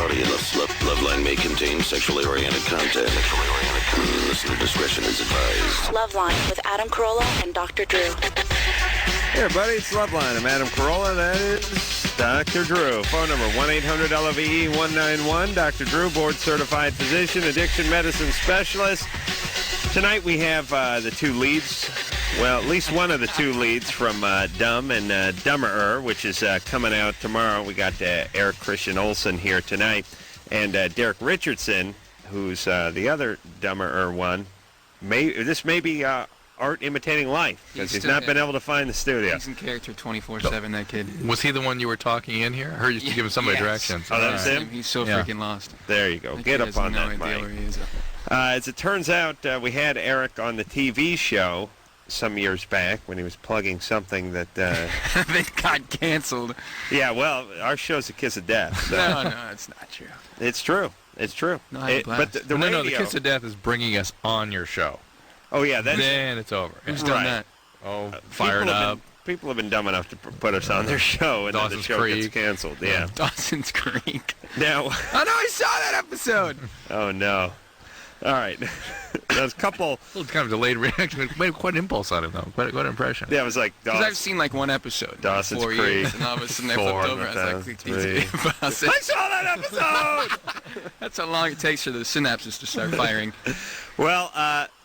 audience. Loveline may contain sexually oriented content. Listener discretion is advised. Loveline with Adam Carolla and Dr. Drew. Hey everybody, it's Loveline. I'm Adam Carolla. That is Dr. Drew. Phone number 1-800-LOVE-191. Dr. Drew, board-certified physician, addiction medicine specialist. Tonight we have the two leads. Well, at least one of the two leads from Dumb and Dumberer, which is coming out tomorrow. We got Eric Christian Olsen here tonight. And Derek Richardson, who's the other Dumberer one. This may be art imitating life, because he's not been able to find the studio. He's in character 24/7, that kid. Was he the one you were talking in here? I heard you used to give him somebody directions. Oh, that's him? He's so freaking lost. There you go. Get up on that mic. As it turns out, we had Eric on the TV show some years back when he was plugging something that... They got canceled. Yeah, well, our show's a kiss of death. So. No, it's not true. It's true. It's true. No, but the radio... No, the kiss of death is bringing us on your show. Oh, yeah. Then it's over. Who's done that? Oh, fired up. People have been dumb enough to put us on their show, and then the show gets canceled. Yeah. Dawson's Creek. Now... Oh, no, I saw that episode. Oh, no. All right. There's a couple... Well, it's kind of delayed reaction. It made quite an impulse on him, though. Quite an impression. Yeah, it was like... Because I've seen like one episode. Dawson's 4 Creek. years, and all of a sudden I flipped over. I was like, I saw that episode! That's how long it takes for the synapses to start firing. Well,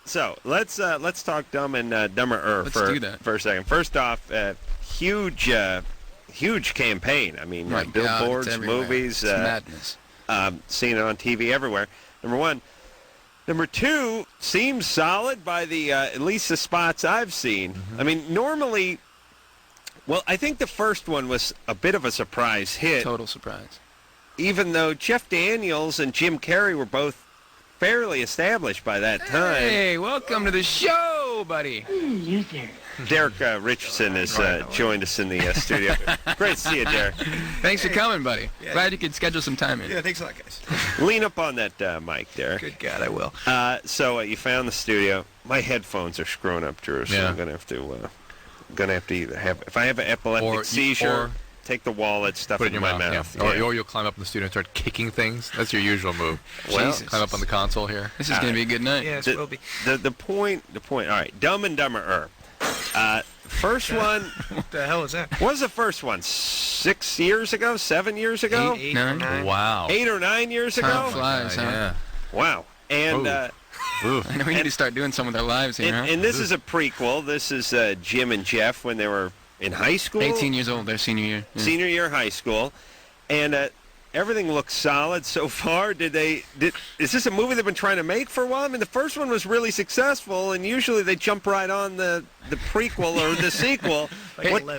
so let's talk Dumb and Dumberer for a second. First off, huge campaign. I mean, billboards, movies, it's madness. Seen it on TV everywhere. Number one. Number two, seems solid by the at least the spots I've seen. Mm-hmm. I mean, normally, well, I think the first one was a bit of a surprise hit. Total surprise. Even though Jeff Daniels and Jim Carrey were both fairly established by that time. Hey, welcome to the show, buddy. Loser. Derek Richardson has joined us in the studio. Great to see you, Derek. Thanks for coming, buddy. Yeah. Glad you could schedule some time in. Yeah, thanks a lot, guys. Lean up on that mic, Derek. Good God, I will. So you found the studio. My headphones are screwing up, Drew, so I'm gonna have to either have, if I have an epileptic seizure, take the wallet, stuff it in my mouth. Yeah. Or you'll climb up in the studio and start kicking things. That's your usual move. Well, climb up on the console here. This is going to be a good night. Yes, it will be. The point. All right, Dumb and Dumberer. First one. What the hell is that? What was the first one? 6 years ago? 7 years ago? Eight, 9? Wow. 8 or 9 years ago? Time flies, huh? Yeah. Wow. And I know we need to start doing some with our lives here, huh? and this is a prequel. This is Jim and Jeff when they were in high school. 18 years old, their senior year. Yeah. Senior year high school. And everything looks solid so far. Is this a movie they've been trying to make for a while? I mean, the first one was really successful, and usually they jump right on the prequel or the sequel.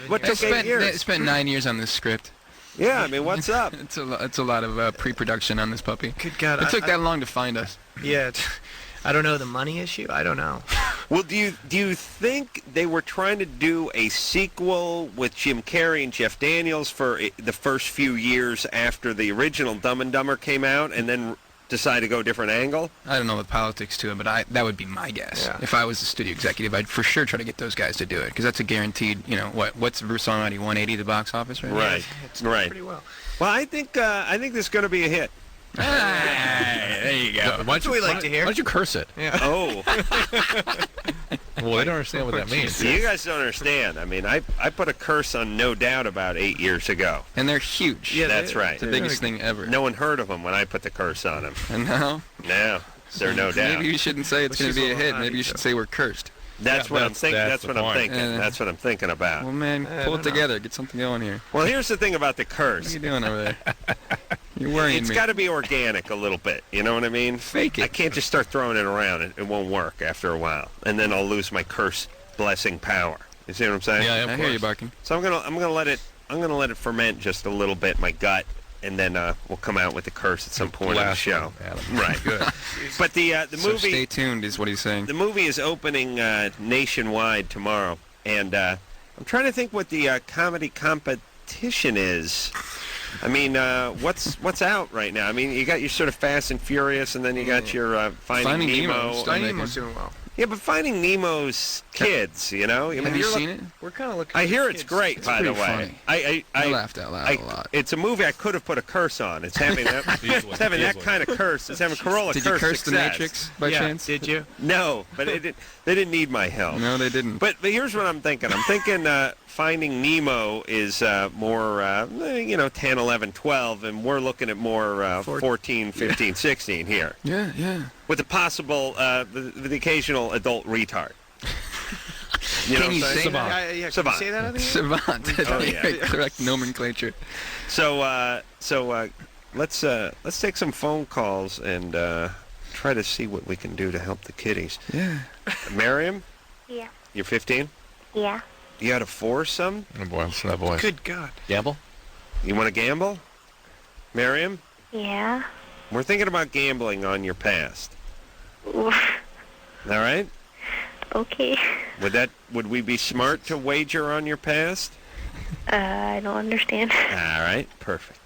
What took 8 years? They spent 9 years on this script. Yeah, I mean, what's up? It's a lot of pre-production on this puppy. Good God. It took that long to find us. Yeah, I don't know the money issue. I don't know. Well, do you think they were trying to do a sequel with Jim Carrey and Jeff Daniels for the first few years after the original Dumb and Dumber came out, and then decide to go a different angle? I don't know the politics to it, but that would be my guess. Yeah. If I was the studio executive, I'd for sure try to get those guys to do it, because that's a guaranteed. What's Bruce Almighty 180 the box office right now? Right, It's right. pretty well. Well, I think this is going to be a hit. There you go. That's what we like to hear. Why don't you curse it? Yeah. Oh. Well, they don't understand what that means. You guys don't understand. I mean, I put a curse on No Doubt about 8 years ago. And they're huge. Yeah, That's right. It's the biggest thing ever. No one heard of them when I put the curse on them. And now? No, they're No Doubt. Maybe you shouldn't say it's going to be a hit. Maybe you should say we're cursed. That's what I'm thinking. That's what I'm thinking. Yeah. That's what I'm thinking about. Well, man, pull it together. Get something going here. Well, here's the thing about the What are curse. you doing over there? You're worrying It's me. got to be organic a little bit. You know what I mean? Fake it. I can't just start throwing it around. It won't work after a while, and then I'll lose my curse blessing power. You see what I'm saying? Yeah, of I course. hear you barking. So I'm gonna let it ferment just a little bit, my gut, and then we'll come out with the curse at some point in the show. Right. Good. But the So movie. stay tuned is what he's saying. The movie is opening nationwide tomorrow, and I'm trying to think what the comedy competition is. I mean, what's out right now? I mean, you got your sort of Fast and Furious, and then you got your Finding Nemo. Nemo. Finding Nemo's doing well. Yeah, but Finding Nemo's kids, you know. I mean, Have you seen it? We're kind of looking. I hear for it's kids. great, It's by the pretty way. funny. I laughed out loud a lot. It's a movie I could have put a curse on. It's having that, it's having that kind of curse. It's having Carolla Did you curse success. the Matrix by Yeah, chance? did you? No, but they didn't need my help. No, they didn't. But here's what I'm thinking. I'm thinking Finding Nemo is more, 10, 11, 12, and we're looking at more 14, 15, 16 here. Yeah. With the possible, the occasional adult retard. You know Can you what I'm say saying? that? Yeah. Can Savant. you say that? Savant. Oh, yeah. Correct nomenclature. So let's take some phone calls and try to see what we can do to help the kiddies. Yeah. Miriam, Yeah. you're 15? Yeah. You had a foursome? Oh boy, listen to that voice. Good God. Gamble? You want to gamble? Miriam, Yeah. we're thinking about gambling on your past. Oof. All right? Okay. Would we be smart to wager on your past? I don't understand. All right, perfect.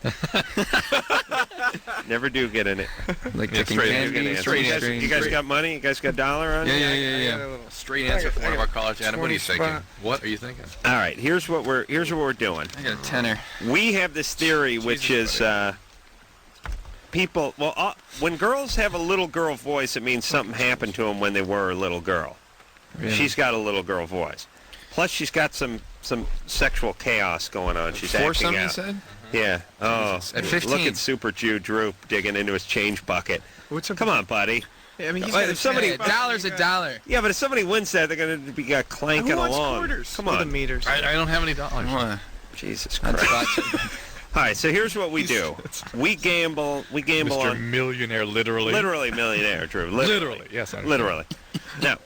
Never do get in it. Like Yeah, picking straight candy, answer. You guys, strange. you guys got money? You guys got a dollar on it? Yeah. Straight answer from one of our college. Adam, what are you 20 thinking? spot. What are you thinking? All right, here's what we're doing. I got a tenner. We have this theory, which is people. Well, when girls have a little girl voice, it means something happened to them when they were a little girl. Really? She's got a little girl voice. Plus, she's got some sexual chaos going on. She's Foursome, acting you out. said? Yeah. Oh, At 15. look at Super Jew Drew digging into his change bucket. What's up? Come on, buddy. I mean, he's Well, got if somebody- A dollar's a dollar. Yeah, but if somebody wins that, they're going to be clanking Who wants along. quarters? Come With the on. meters. I don't have any dollars. What? Jesus That's Christ. lots. All right, so here's what we do. We gamble Mr. on Millionaire, literally. literally millionaire, Drew. Literally, yes, I understand. Literally. Now,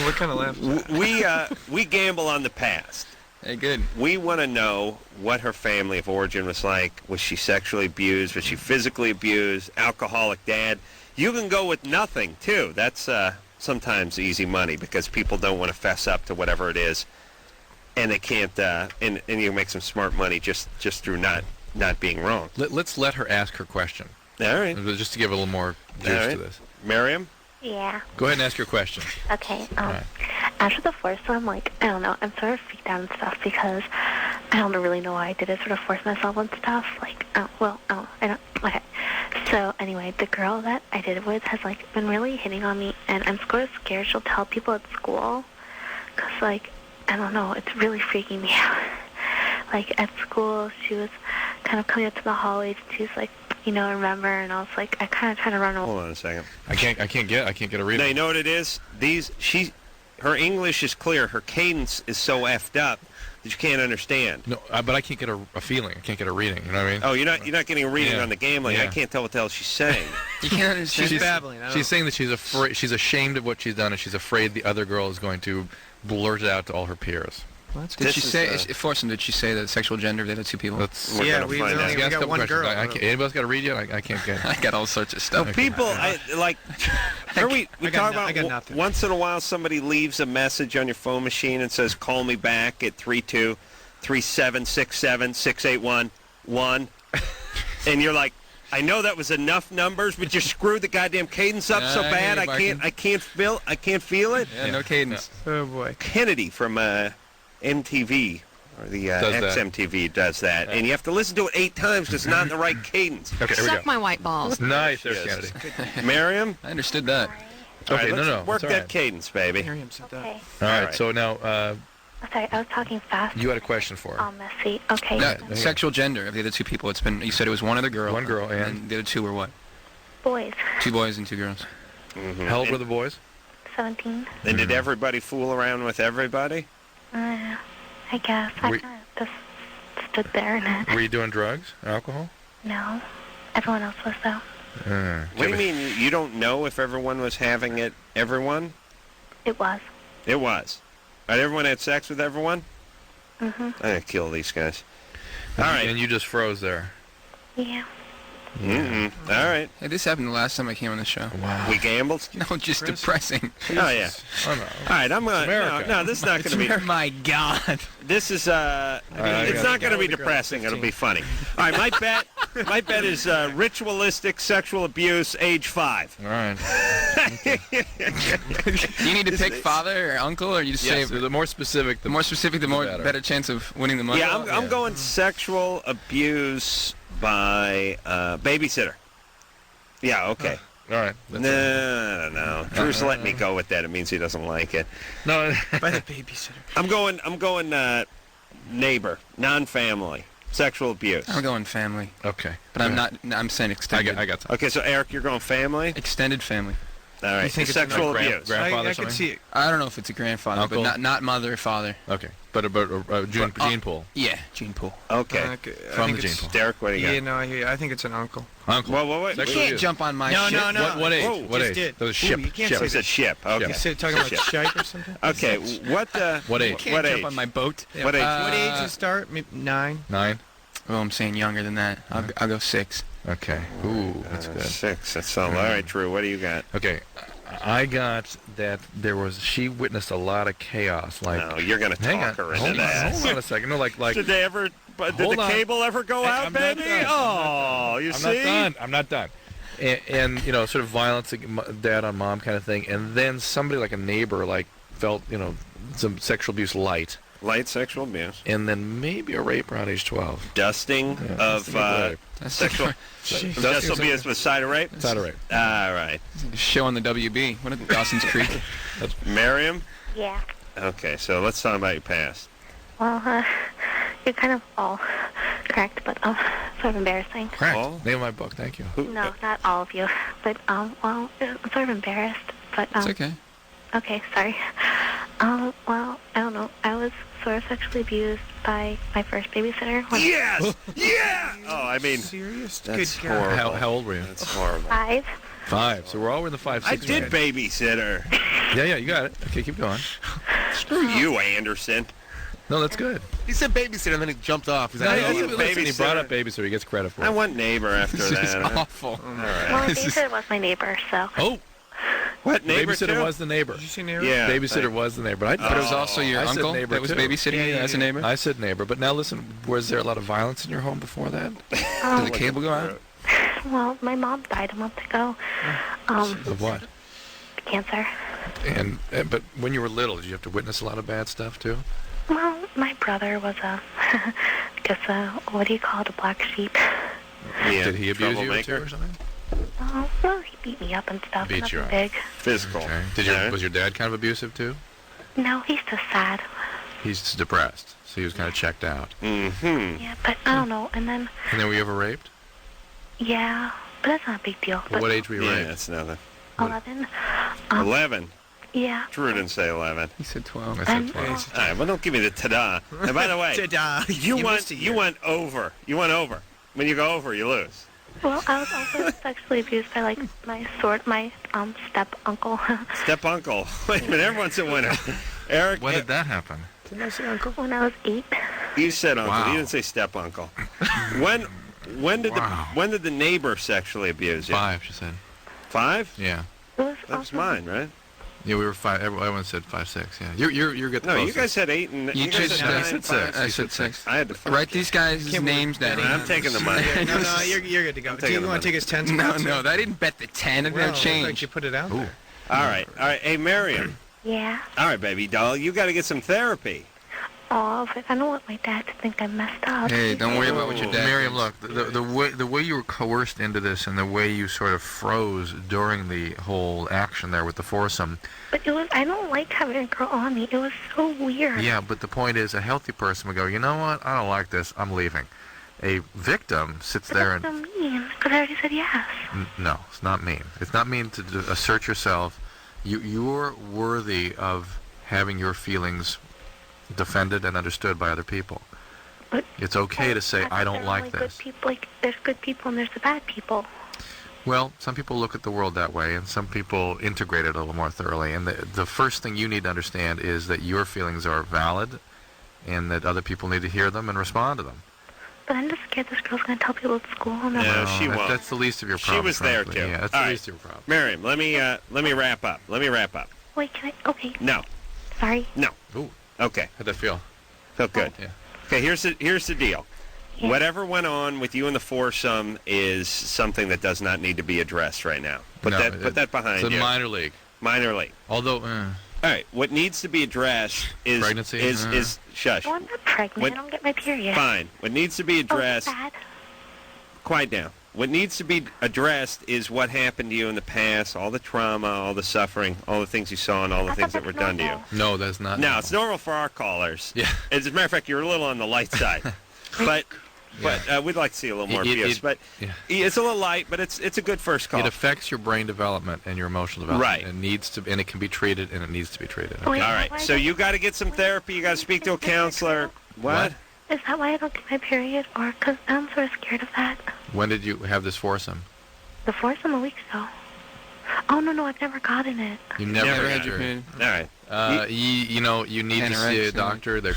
What kind of laugh? we gamble on the past. Hey, good. We want to know what her family of origin was like. Was she sexually abused? Was she physically abused? Alcoholic dad? You can go with nothing, too. That's sometimes easy money because people don't want to fess up to whatever it is. And they can't, and you make some smart money just through not being wrong. Let's let her ask her question, All right. just to give a little more juice All right. to this. Miriam? Yeah. Go ahead and ask your question. Okay. Alright. After the foursome, I don't know, I'm sort of freaked out and stuff because I don't really know why I did it, sort of force myself on stuff. I don't. Okay. So anyway, the girl that I did it with has been really hitting on me, and I'm sort of scared she'll tell people at school, cause I don't know, it's really freaking me out. At school, she was kind of coming up to the hallways, and she was remember, and I was I kind of trying to run away. Hold on a second. I can't get a read. Now, you know what it is? Her English is clear. Her cadence is so effed up that you can't understand. No, but I can't get a feeling. I can't get a reading. You know what I mean? Oh, you're not getting a reading Yeah. on the gambling. I Yeah. can't tell what the hell she's saying. You can't understand. She's babbling. She's saying that she's afraid. She's ashamed of what she's done, and she's afraid the other girl is going to blurt it out to all her peers. Did she say, Forsen, did she say the sexual gender of the other two people? Let's. We're Yeah, gonna we find only out. Ask got a couple one questions. girl. Anybody else got to read yet? I can't get. I got all sorts of stuff. No, people, we talk I got about nothing. once in a while somebody leaves a message on your phone machine and says, call me back at 323767681 and you're like, I know that was enough numbers, but you screwed the goddamn cadence up so I bad hear you, I can't feel it. Yeah, no cadence. Oh boy. Kennedy from MTV or the Does that. XMTV does that, and you have to listen to it 8 times because it's not in the right cadence. Okay, here we go. Suck my white balls. Nice, there's Yes. Kennedy. Miriam, I understood that. all right, Okay, let's no, work it's all that right. cadence, baby. Miriam said that. Okay. All right, right. so now Sorry, I was talking fast. you had a question for her. All messy. Okay. Sexual gender of the other two people. It's been. You said it was one other girl. One girl, and? the other two were what? Boys. 2 boys and 2 girls. How old were the boys? 17. And did everybody fool around with everybody? I guess. I We- kind of just stood there and Were you doing drugs, alcohol? no. Everyone else was though. What do you mean you don't know if everyone was having it? Everyone? It was. It was. Right, everyone had sex with everyone? Mhm. I'm going to kill these guys. All right. And you just froze there. Yeah. Mm-mm. All right. Hey, this happened the last time I came on the show. Wow. We gambled? No, just depressing. Oh, yeah. Oh, no. All right, I'm going to... America. No, this is not going to be... My God. This is... I it's got not going to be the girl at depressing. It'll 15. be funny. All right, my bet... My bet is ritualistic sexual abuse, age 5. All right. Do you need to pick father or uncle, or you just say the more specific, the better chance of winning the money? Yeah, I'm going sexual abuse by babysitter. Yeah, okay. All right. No. Drew's letting me go with that. It means he doesn't like it. No. By the babysitter. I'm going neighbor, non-family, sexual abuse. I'm going family. Okay. But I'm not. I'm saying extended. I got some. Okay, so Eric, you're going family? Extended family. All right. You think it's sexual like abuse. grandfather I could see it. I don't know if it's a grandfather, Uncle? but not mother or father. Okay. But gene pool. Yeah, gene pool. Okay. I From think the gene it's- pool. Derek, what do you Yeah, got? no, I hear you. I think it's an uncle. Uncle. Whoa. You Sexual can't abuse. jump on my No, shit. no, no. What age? Whoa, What just age? did. Those Ooh, ship. you can't ship. He said ship. Okay. You said talking about shite or something? Okay, what What age? You can't what jump age? on my boat. What age? What age to start? Maybe 9? 9. Oh, I'm saying younger than that. I'll go 6. Okay. Ooh, that's good. 6. That's all. All right, Drew, what do you got? Okay. I got that she witnessed a lot of chaos. Like, No, you're going to hang on, talk her into hold that. on a second. No, like. Did they ever? Did Hold the on. cable ever go Hey, out, I'm not baby? done. Oh, you I'm see? not done. And sort of violence, dad on mom kind of thing. And then somebody like a neighbor felt some sexual abuse light. Light sexual abuse. And then maybe a rape around age 12. Dusting of rape. sexual sexual abuse with side of rape. Side of rape. All right. Show on the WB. What at Dawson's Creek? Miriam? Yeah. Okay, so let's talk about your past. Well, you're kind of all correct, but sort of embarrassing. Correct. Oh. Name of my book. Thank you. No, not all of you, but well, I'm sort of embarrassed, but It's okay. Okay, sorry. Well, I don't know. I was sort of sexually abused by my first babysitter when Yes! Yeah! Oh, I mean, Serious? that's Good God. horrible. How old were you? That's horrible. 5. 5. So we're all in the 5, 6 I did range. babysit her. Yeah, you got it. Okay, keep going. Screw you, Anderson. No, that's good. He said babysitter, and then he jumped off. He's No, like, he oh, said Listen, he brought babysitter. up babysitter. He gets credit for I it. want neighbor after This is that. awful. All Well, right. my babysitter was my neighbor, so. Oh, What, neighbor babysitter too? was the neighbor. Did you say neighbor? Yeah. Babysitter was the neighbor. But it was also your I said uncle neighbor that was too. babysitting you as a neighbor? I said neighbor, but now listen, was there a lot of violence in your home before that? Did the cable go out? Well, my mom died a month ago. Of what? Cancer. And but when you were little, did you have to witness a lot of bad stuff too? Well, my brother was I guess what do you call it, a black sheep? Yeah. Did he abuse you troublemaker? too or something? Well, he beat me up and stuff. Beat Nothing you up. big. Physical. Okay. Was your dad kind of abusive too? No, he's just sad. He's just depressed, so he was kind of checked out. Mm-hmm. Yeah, but I don't know. And then, And then were you ever raped? yeah, but that's not a big deal. Well, But what age were you Yeah, raped? it's nothing. 11. 11. Yeah. Drew didn't say 11. He said 12. I said And- 12. All right, well, don't give me the ta-da. And by the way, Ta-da. you missed a year. went over. You went over. When you go over, you lose. Well, I was also sexually abused by like my step uncle. Step uncle. Wait a minute, everyone's a winner. Eric, When did that happen? Didn't I say uncle? when I was 8. you said uncle. Wow. You didn't say step uncle. When did the neighbor sexually abuse you? 5, she said. 5? Yeah. It was That was also, mine, right? Yeah, we were 5. Everyone said 5, 6. Yeah. You're good. No, you closest. guys had 8 and You you guys just had 9, said 5. I said 6. I had to Write these guys' names down. I'm taking the money. No, you're good to go. Do taking you the want to money. take his 10 No, spots? no, I didn't bet the 10. It Well, never it looked like changed. you put it out there. All right. Hey, Miriam. yeah. All right, baby doll. You got to get some therapy. Oh, but I don't want my dad to think I messed up. Hey, don't worry about what your dad Miriam, thinks. look, the way you were coerced into this and the way you sort of froze during the whole action there with the foursome. But it was, I don't like having a girl on me. It was so weird. Yeah, but the point is, a healthy person would go, you know what? I don't like this. I'm leaving. A victim sits But there that's and so mean, because I already said yes. no, it's not mean. It's not mean to assert yourself. You're worthy of having your feelings defended and understood by other people. But It's okay to say, I don't there are like only this. Good people, like, there's good people and there's the bad people. Well, some people look at the world that way, and some people integrate it a little more thoroughly. And the first thing you need to understand is that your feelings are valid, and that other people need to hear them and respond to them. But I'm just scared this girl's going to tell people at school. And I'm No, like, she won't. That's the least of your She problems. was there, frankly. too. Yeah, that's All the right. least of your problems. Miriam, let me wrap up. wait, can I? Okay, No. sorry. No. Ooh, Okay. how'd that feel? Felt good. Yeah. Okay, here's the deal. Yeah. Whatever went on with you and the foursome is something that does not need to be addressed right now. Put that behind you. It's a minor league. Minor league. Although, all right, what needs to be addressed is pregnancy. Is shush. Well, I'm not pregnant. I don't get my period. Fine. What needs to be addressed. Oh, that's bad. Quiet down. What needs to be addressed is what happened to you in the past, all the trauma, all the suffering, all the things you saw, and all the things that were done to you. No, that's not. No, it's normal for our callers. Yeah. As a matter of fact, you're a little on the light side. But we'd like to see a little more abuse. But it's a little light, but it's a good first call. It affects your brain development and your emotional development. Right. It needs to, and it can be treated, and it needs to be treated. Okay? Wait, All right. So you got to get some therapy. You got to speak to a counselor. What? Is that why I don't get my period? Or because I'm sort of scared of that? When did you have this foursome? The foursome a week ago. Oh, no, I've never gotten it. You never had your period. All right. You need to see a Anorexia. doctor. There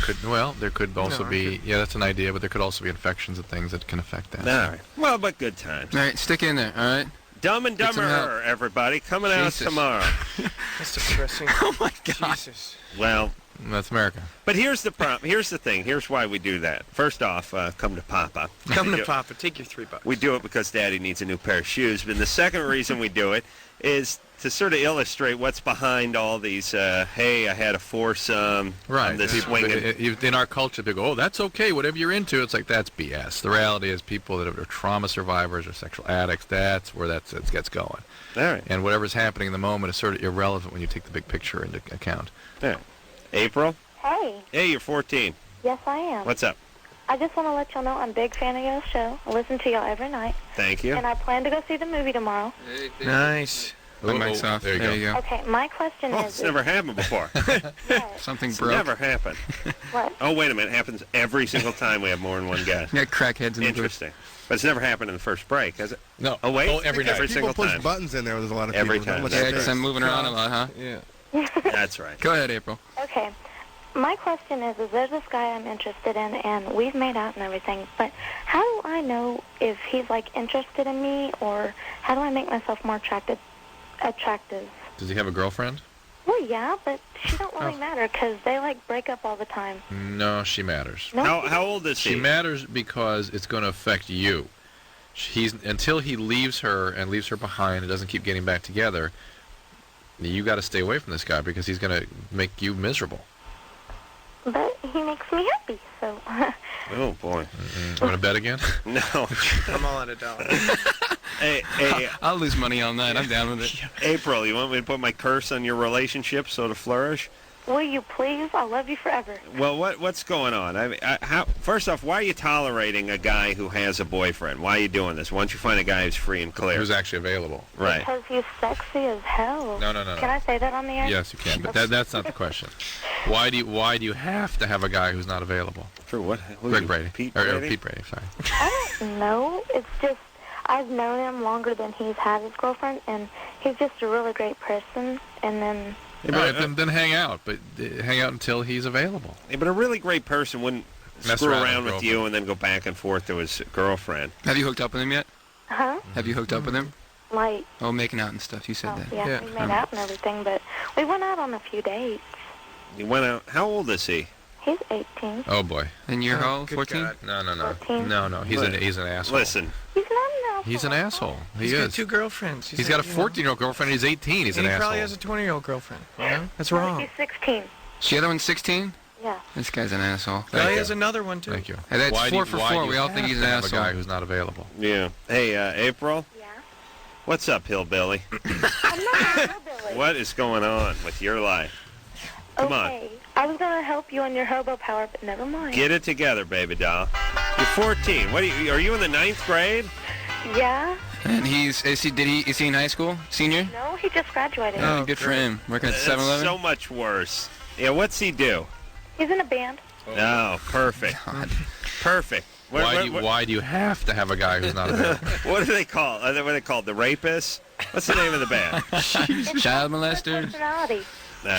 could also be, that's an idea, but there could also be infections and things that can affect that. All right. Well, but good times. All right, stick in there, all right? Dumb and Get some help. Dumberer, everybody, coming out Jesus. tomorrow. That's depressing. Oh, my God. Jesus. Well, That's America. but here's the problem. Here's the thing. Here's why we do that. First off, come to Papa. Come to Papa. Take your $3. We do it because Daddy needs a new pair of shoes. But the second reason we do it is to sort of illustrate what's behind all these, hey, I had a foursome. Right. I'm this People- swinging. in our culture, they go, oh, that's okay, whatever you're into. It's like, that's BS. The reality is people that are trauma survivors or sexual addicts, that's where that gets going. All right. And whatever's happening in the moment is sort of irrelevant when you take the big picture into account. All right. April? Hey, Hey, you're 14. yes, I am. What's up? I just want to let y'all know I'm a big fan of y'all's show. I listen to y'all every night. Thank you. And I plan to go see the movie tomorrow. Nice. My mic's off. There you go. Okay, my question Oh, is... it's never happened before. Yes, Something It's broke. never happened. what? Oh, wait a minute. It happens every single time we have more than one guest. You got crackheads in the booth. Interesting. But it's never happened in the first break, has it? No. Oh, wait. every night. Every People single push time. buttons in there. There's a lot of Every people. time. Not much Yeah, That's because space. I'm moving around a lot, huh? Yeah. That's right. Go ahead, April. Okay. My question is there's this guy I'm interested in, and we've made out and everything, but how do I know if he's, like, interested in me, or how do I make myself more attractive? Does he have a girlfriend? Well, yeah, but she don't really matter, because they, like, break up all the time. No, she matters. No, How old is She he? matters because it's going to affect you. Until he leaves her and leaves her behind and doesn't keep getting back together, you got to stay away from this guy because he's going to make you miserable. But he makes me happy, so... Oh, boy. You want to bet again? No. I'm all out of dollars. Hey, I'll lose money on that. I'm down with it. April, you want me to put my curse on your relationship so to flourish? Will you please? I'll love you forever. Well, what's going on? I mean, first off, why are you tolerating a guy who has a boyfriend? Why are you doing this? Why don't you find a guy who's free and clear? Who's actually available? Right. Because he's sexy as hell. No. Can I say that on the air? Yes, you can, but that's not the question. Why do you have to have a guy who's not available? For what? Who Greg you- Brady. Pete Or Brady? Pete Brady, sorry. I don't know. It's just, I've known him longer than he's had his girlfriend, and he's just a really great person, and then... All right, then hang out, but hang out until he's available. Yeah, but a really great person wouldn't Mess screw around around with with you and then go back and forth to his girlfriend. Have you hooked up with him yet? Huh? Have you hooked up with him? Like, Oh, making out and stuff. You said oh, that. yeah, Yeah. we made out and everything, but we went out on a few dates. You went out. How old is he? He's 18. Oh boy. And you're how old? Good 14? God. No. 14. No. He's an asshole. Listen, He's not an asshole. He's an asshole. He He's got is. 2 girlfriends. He's got a 14-year-old girlfriend. And he's 18. He's And an he asshole. probably has a 20-year-old girlfriend. You know? That's No, wrong. He's 16. The other one's 16? Yeah. This guy's an asshole. Well, he you. has another one, too. Thank you. Hey, that's Why do 4 you- for why 4. do We you all think he's have an to have asshole. a guy who's not available. yeah. Hey, April, Yeah? what's up, hillbilly? I'm not a hillbilly. What is going on with your life? Come on. Okay. I was going to help you on your hobo power, but never mind. Get it together, baby doll. You're 14. What are you in the 9th grade? Yeah? And is he in high school? Senior? No, he just graduated. Oh, good for him. Working at That's 7-Eleven? so much worse. Yeah, what's he do? He's in a band. Oh, perfect. God. Perfect. Why do you have to have a guy who's not available? What do they call? What are they called? The rapists? What's the name of the band? Child molester? Personality.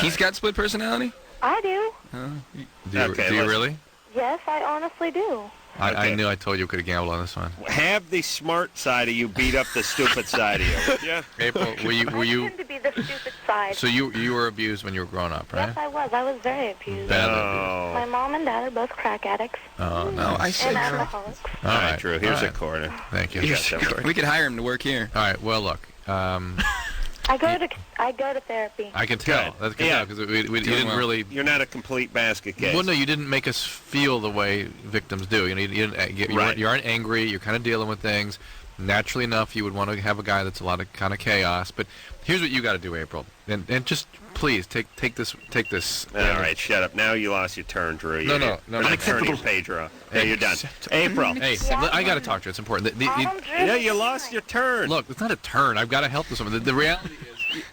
He's got split personality? I do. Do you Okay, really? Yes, I honestly do. I Okay. knew I told you could have gambled on this one. Have the smart side of you beat up the stupid side of you. Yeah. April, were I you tend to be the stupid side. So you were abused when you were growing up, right? Yes, I was. I was very abused. Badly Oh. My mom and dad are both crack addicts Oh, no. I see. and alcoholics. All right, Drew. Here's all a right. quarter. Thank you. We could hire him to work here. All right, well, look. I go to therapy. I can tell. Good. That's good Yeah. because you Doing didn't well. really. You're not a complete basket case. Well, no, you didn't make us feel the way victims do. You know, you aren't angry. You're kind of dealing with things. Naturally enough, you would want to have a guy that's a lot of kind of chaos. But here's what you got to do, April, and just please take this. All right, shut up. Now you lost your turn, Drew. No. We're like turning Pedro. There, you're done. April. Hey, I got to talk to you. It's important. Yeah, you lost your turn. Look, it's not a turn. I've got to help this woman. The reality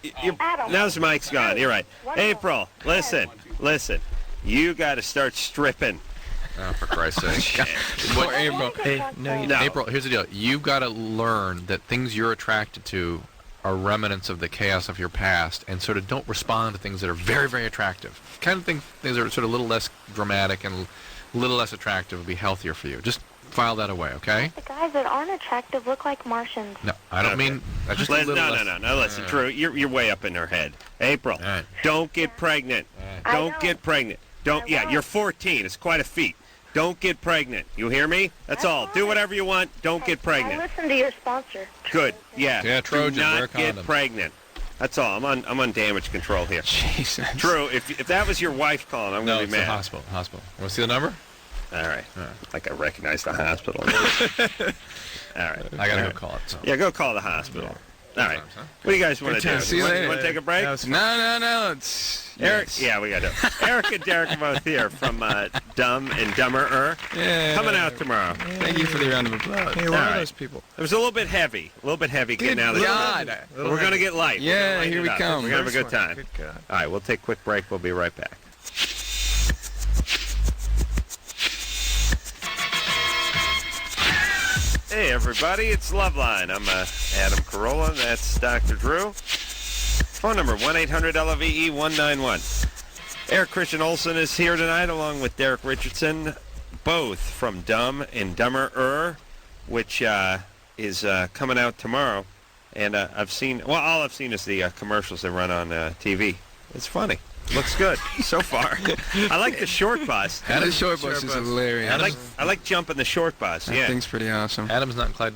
is. Adam. Now his mic's gone. You're right. April, listen. You got to start stripping. Oh, for Christ's sake. Poor April. Hey, no, you No. April, here's the deal. You've got to learn that things you're attracted to are remnants of the chaos of your past, and sort of don't respond to things that are very, very attractive. Kind of things that are sort of a little less dramatic and a little less attractive would be healthier for you. Just file that away, okay? The guys that aren't attractive look like Martians. No, I don't Okay. mean just a little less. No. Listen, Drew, you're way up in her head. April, All right. don't get pregnant. I Don't know. get pregnant. Don't. I Yeah, won't. you're 14. It's quite a feat. Don't get pregnant. You hear me? That's all. Do whatever you want. Don't get I pregnant. listen to your sponsor. Good. Yeah. Yeah, Trojan, Do not wear a get condom. pregnant. That's all. I'm on damage control here. Jesus. Drew, if that was your wife calling, I'm No, gonna it's be the mad. hospital. Want to see the number? All right. Like I recognize the hospital. All right. I got to go call it. So. Yeah, go call the hospital. All right. times, huh? What do you guys want to do? times. See you later. Want to take a break? That was No. It's Eric, yes. yeah, we got to. Eric and Derek are both here from Dumb and Dumberer. Yeah. Coming out tomorrow. Thank you for the round of applause. Hey, what All are right. those people? It was a little bit heavy getting out of the God. But we're going to get light. We're Yeah, gonna lighten here it we up. come. We're going to have a good First one. time. Good God. All right, we'll take a quick break. We'll be right back. Hey, everybody, it's Loveline. I'm Adam Carolla. That's Dr. Drew. Phone number 1-800-LOVE-191. Eric Christian Olsen is here tonight along with Derek Richardson, both from Dumb and Dumberer, which is coming out tomorrow. And I've seen, well, all I've seen is the commercials they run on TV. It's funny. Looks good so far. I like the short bus. The short bus is hilarious. I like jumping the short bus. That Yeah. thing's pretty awesome. Adam's not inclined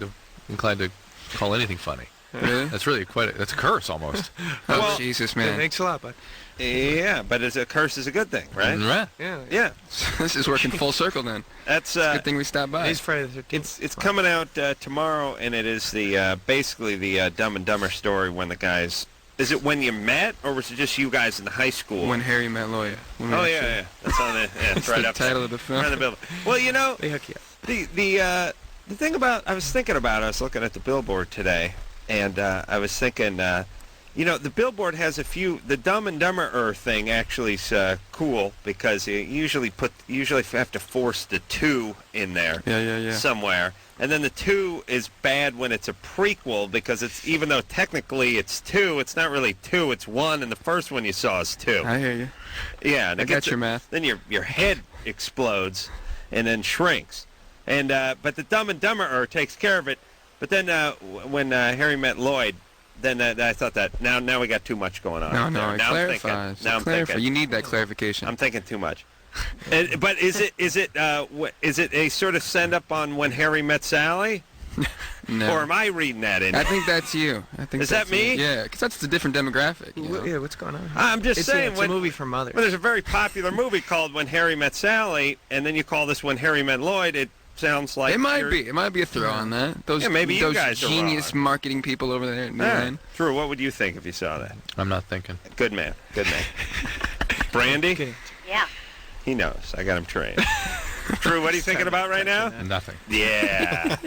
to call anything funny. Really? That's really that's a curse almost. Oh, Well, Jesus, Man. man. Thanks a lot, bud. Yeah, but a curse is a good thing, right? Yeah. Yeah. Yeah. This is working full circle then. That's Good thing we stopped by. Today's Friday the 13th. it's coming out tomorrow, and it is the basically the Dumb and Dumber story when the guys. Is it when you met, or was it just you guys in the high school? When Harry met Lloyd. When we Oh actually- yeah. That's on it. Yeah, it's That's right the up title there. of the film. Right on the building. Well, you know, They hook you up. the thing about I was looking at the billboard today, and I was thinking, you know, the billboard has a few. The Dumb and Dumberer thing actually is cool because you usually have to force the 2 in there Yeah. somewhere, and then the 2 is bad when it's a prequel because it's even though technically it's 2, it's not really 2, it's 1, and the first one you saw is 2. I hear you. Yeah, and I it got gets your math. Then your head explodes and then shrinks. And but the Dumb and Dumberer takes care of it. But then when Harry met Lloyd, then I thought that now we got too much going on. No, there. it Now clarifies. I'm thinking. You need that clarification. I'm thinking too much. But is it a sort of send up on when Harry met Sally? No. Or am I reading that in? I think that's you. Is that me? Yeah, because that's the different demographic. You know? Yeah, what's going on? I'm just saying it's a movie for mothers. Well, there's a very popular movie called When Harry Met Sally, and then you call this When Harry Met Lloyd. It sounds like It might be. It might be a throw on that. Those, Yeah, maybe you those guys are genius wrong. marketing people over there at New Yeah. Line. Drew, what would you think if you saw that? I'm not thinking. Good man. Brandy? Okay. Yeah. He knows. I got him trained. Drew, what are you thinking about right now? Nothing. Yeah.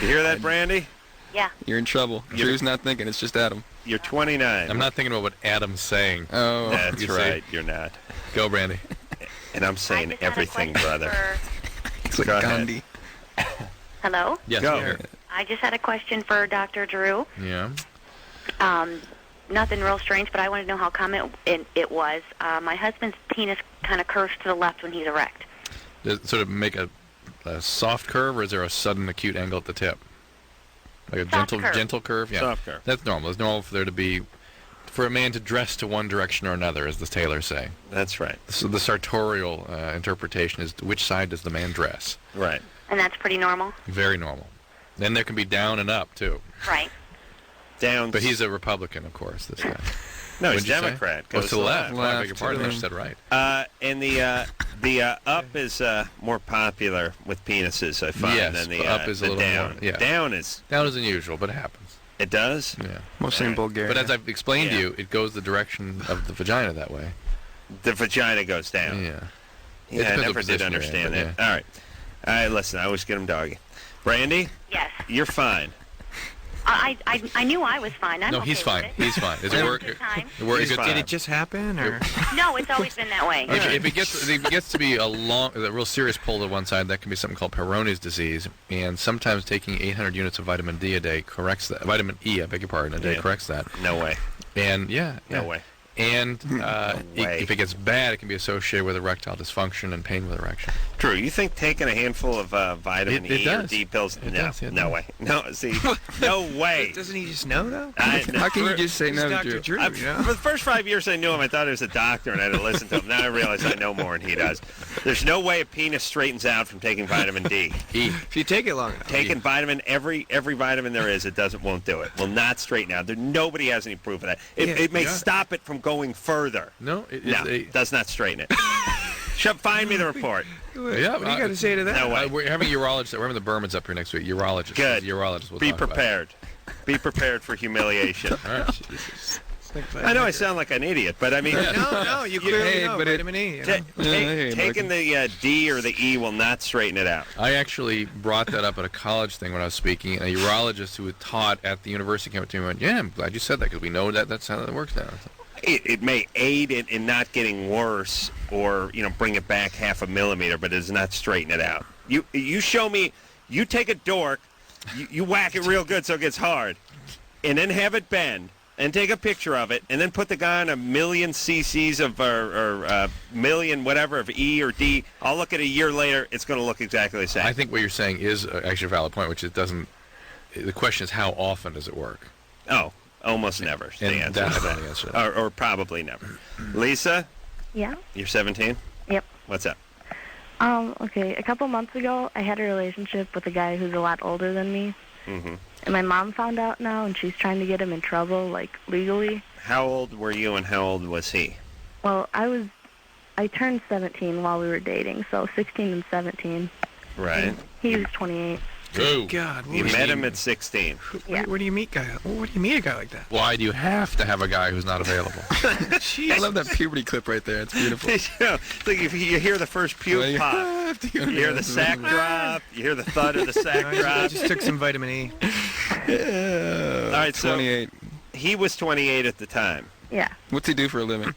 You hear that, Brandy? Yeah. You're in trouble. You're- Drew's not thinking. It's just Adam. You're 29. I'm not thinking about what Adam's saying. Oh. That's You see? right. You're not. Go, Brandy. And I'm saying everything, brother. It's like Go ahead. Gandhi. Hello? Yes. Go. Here. I just had a question for Dr. Drew. Yeah. Nothing real strange, but I want to know how common it was. My husband's penis kind of curves to the left when he's erect. Does it sort of make a soft curve, or is there a sudden acute angle at the tip? Like a Soft gentle curve. gentle curve? Yeah. Soft curve. That's normal. It's normal for there to be for a man to dress to one direction or another, as the tailors say. That's right. So the sartorial interpretation is which side does the man dress? Right. And that's pretty normal? Very normal. Then there can be down and up, too. Right. Down. But he's a Republican, of course, this guy. No, he's What'd you say? Democrat. Oh, Goes to the left. I beg your Left, pardon. I yeah. just said right. And the up is more popular with penises, I find, Yes, than the up is a the little down. more, yeah. Down is Down is unusual, but it happens. it does. Yeah. Mostly in Bulgaria. But as I've explained to Yeah. you, it goes the direction of the vagina that way. The vagina goes down. Yeah. It Yeah, I depends what never did position you're in, understand but that. All right. All right, listen, I always get him doggy. Brandy, Yes. you're fine. I knew I was fine. I'm No, okay he's with fine. it. He's fine. Is Having it a work? good time. He's fine. Did it just happen, or? No, it's always been that way. If it gets to be a real serious pull to one side, that can be something called Peyronie's disease, and sometimes taking 800 units of vitamin D a day corrects that. Vitamin E, I beg your pardon, a day Yeah. corrects that. No way. And yeah. No way. And way. if it gets bad, it can be associated with erectile dysfunction and pain with erection. Drew, you think taking a handful of vitamin It E or does. D pills? It No, does, it no does. way. No, see, no way. Doesn't he just know, though? How can you just say He's no to Dr. Drew? Drew, For you know? the first 5 years I knew him, I thought he was a doctor, and I had to listen to him. Now I realize I know more than he does. There's no way a penis straightens out from taking vitamin D. E. If you take it long enough. Taking vitamin, won't do it. Will not straighten out. Nobody has any proof of that. It may stop it from going further. No, it is No, does not straighten it. Find me the report. Yeah, What do you got to say to that? No way. We're having a urologist. We're having the Bermans up here next week. Urologist. Good. Urologist. We'll Be talk about it. prepared. Be prepared for humiliation. All right. I know I sound like an idiot, but I mean, No, you clearly Hey, know but it- vitamin E. You ta- know? ta- taking the D or the E will not straighten it out. I actually brought that up at a college thing when I was speaking, and a urologist who had taught at the university came up to me and went, "Yeah, I'm glad you said that because we know that's how that works now." It may aid it in not getting worse or, bring it back half a millimeter, but it does not straighten it out. You show me, you take a dork, you whack it real good so it gets hard, and then have it bend, and take a picture of it, and then put the guy on 1,000,000 cc's of, or million whatever of E or D. I'll look at a year later, it's going to look exactly the same. I think what you're saying is actually a valid point, which it doesn't. The question is, how often does it work? Oh, almost never. is the And answer that's to that. the answer. Or probably never. Lisa, Yeah. you're 17? Yep. What's up? Okay, a couple months ago, I had a relationship with a guy who's a lot older than me. Mm-hmm. And my mom found out now, and she's trying to get him in trouble, like, legally. How old were you and how old was he? Well, I turned 17 while we were dating, so 16 and 17. Right. He was 28. Go. God, You met him at 16. Yeah. where do you meet a guy like that? Why do you have to have a guy who's not available? I love that puberty clip right there. It's beautiful. It's like if you hear the first puke pop, you hear the sack drop, you hear the thud of the sack I drop. just took some vitamin E. All right, so 28. he was 28 at the time. Yeah. What's he do for a living?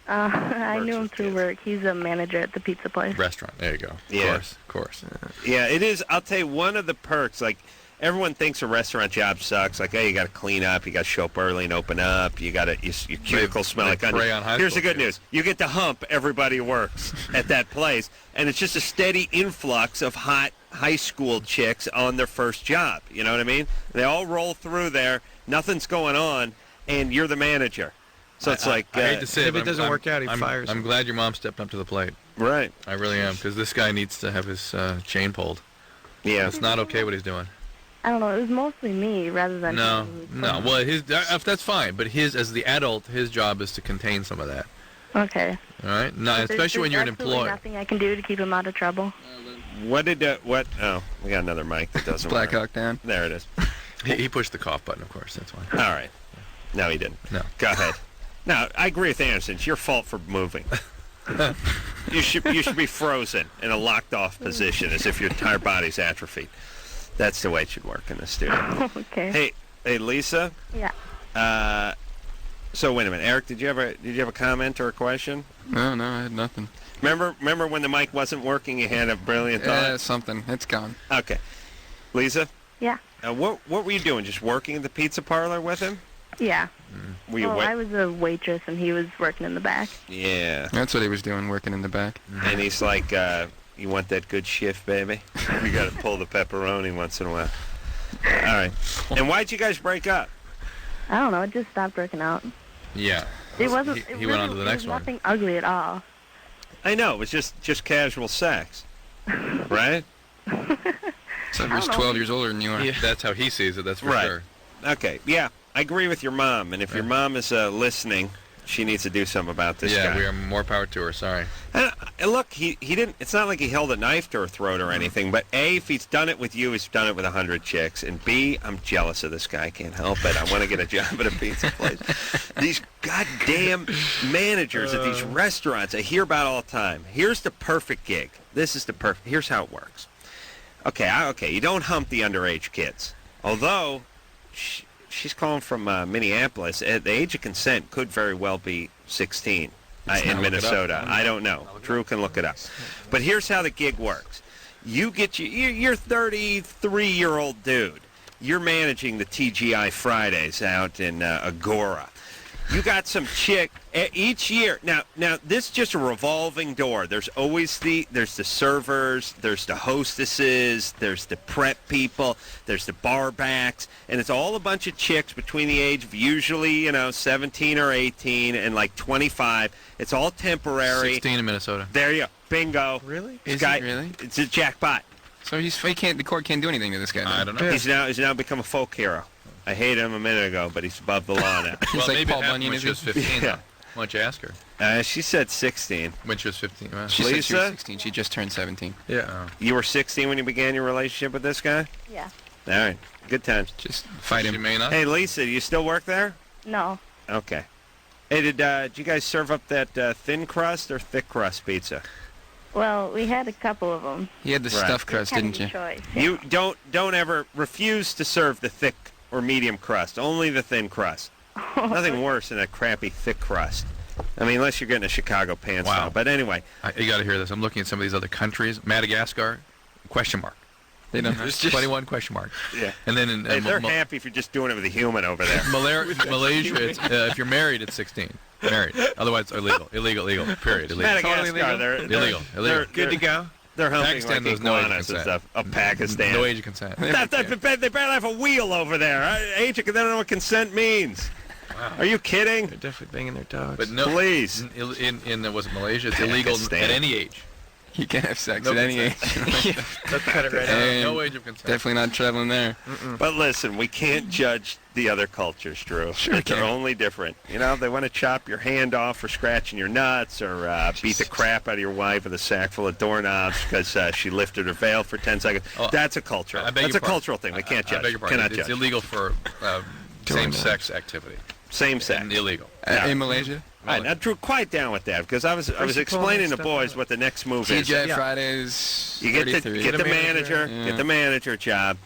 I Works knew him with through kids. work. He's a manager at the pizza place. Restaurant. There you go. Yeah. Of course. Yeah, it is. I'll tell you, one of the perks, like, everyone thinks a restaurant job sucks. Like, hey, you got to clean up, you got to show up early and open up, you got to, your cuticles smell they like prey onion. on high Here's the school good news. You get to hump everybody who works at that place, and it's just a steady influx of hot high school chicks on their first job. You know what I mean? They all roll through there, nothing's going on, and you're the manager. So it's like... I hate to say if but it doesn't work out, he fires I'm him. glad your mom stepped up to the plate. Right. I really am, because this guy needs to have his chain pulled. Yeah. It's not okay what he's doing. I don't know. It was mostly me rather than No, him. no. Well, that's fine, but as the adult, his job is to contain some of that. Okay. All right? No, There's especially when you're an absolutely employee. nothing I can do to keep him out of trouble. What did... Oh, we got another mic that doesn't Black work. Hawk Down. There it is. He pushed the cough button, of course. That's why. All right. No, he didn't. No. Go ahead. No, I agree with Anderson. It's your fault for moving. You should be frozen in a locked-off position as if your entire body's atrophied. That's the way it should work in the studio. Okay. Hey, Lisa. Yeah. So wait a minute, Eric. Did you have a comment or a question? No, I had nothing. Remember when the mic wasn't working? You had a brilliant Yeah, thought. something. It's gone. Okay. Lisa. Yeah. What were you doing? Just working at the pizza parlor with him? Yeah. Were you Well, I was a waitress and he was working in the back. Yeah. That's what he was doing, working in the back. And he's like, you want that good shift, baby? You got to pull the pepperoni once in a while. All right. And why'd you guys break up? I don't know. It just stopped working out. Yeah. It wasn't. He went on to the next one. Nothing ugly at all. I know. It was just casual sex, right? So he was 12 years older than you are. Yeah. That's how he sees it. That's for Right. sure. Okay. Yeah, I agree with your mom. And if your mom is listening, she needs to do something about this Yeah, guy. we are more power to her. Sorry. And look, he didn't. It's not like he held a knife to her throat or anything. But A, if he's done it with you, he's done it with 100 chicks. And B, I'm jealous of this guy. I can't help it. I want to get a job at a pizza place. These goddamn managers at these restaurants, I hear about all the time. Here's the perfect gig. This is the perfect. Here's how it works. Okay. You don't hump the underage kids. Although she's calling from Minneapolis. The age of consent could very well be 16 in Minnesota. I don't know. Drew can look it up. But here's how the gig works. You're 33-year-old dude. You're managing the TGI Fridays out in Agora. You got some chick each year. Now this is just a revolving door. There's always there's the servers, there's the hostesses, there's the prep people, there's the bar backs, and it's all a bunch of chicks between the age of usually 17 or 18 and like 25. It's all temporary. 16 in Minnesota. There you go. Bingo. Really? Is it really? It's a jackpot. So the court can't do anything to this guy. I don't know. He's now become a folk hero. I hated him a minute ago, but he's above the law now. He's Well, like maybe Paul it happened Bunyan, when is she was 15. Yeah. Though. Why don't you ask her? She said 16. When she was 15. Well, She said she Lisa? was 16. She just turned 17. Yeah. You were 16 when you began your relationship with this guy? Yeah. All right. Good times. Just fight she him. may not. Hey, Lisa, do you still work there? No. Okay. Hey, did you guys serve up that thin crust or thick crust pizza? Well, we had a couple of them. You had the Right. stuffed crust, didn't you? Choice. You don't ever refuse to serve the thick or medium crust. Only the thin crust. Nothing worse than a crappy thick crust. I mean, unless you're getting a Chicago pants Wow. style. But anyway, You got to hear this. I'm looking at some of these other countries. Madagascar, question mark. They don't. 21 question mark. yeah. And then in Hey, they're happy if you're just doing it with a human over there. Malaysia, it's, if you're married, it's 16. Married. Otherwise, illegal. Illegal. Period. Illegal. Madagascar, they're Illegal. Good to go. They're humping Pakistan, like there's no age of iguanas and consent. stuff. Of Pakistan. No age of consent. They better have a wheel over there. Age of, they don't know what consent means. Wow. Are you kidding? They're definitely banging their dogs. But no, Please. In was it Malaysia? It's illegal Pakistan. at any age. You can have sex No at any age. Let's cut it right out. And No age of consent. Definitely not traveling there. But listen, we can't judge the other cultures, Drew. Sure They're can. only different. You know, they want to chop your hand off for scratching your nuts or beat the crap out of your wife with a sack full of doorknobs because she lifted her veil for 10 seconds. Oh, That's a cultural. I beg That's your a pardon. cultural thing. We can't I judge. beg your pardon. Cannot It's judge. illegal for same-sex activity. Same sex. And illegal. In Malaysia? All right, now Drew, quiet down with that because I was explaining to boys what the next move is. TJ Fridays. You get 33. the manager, Yeah. get the manager job.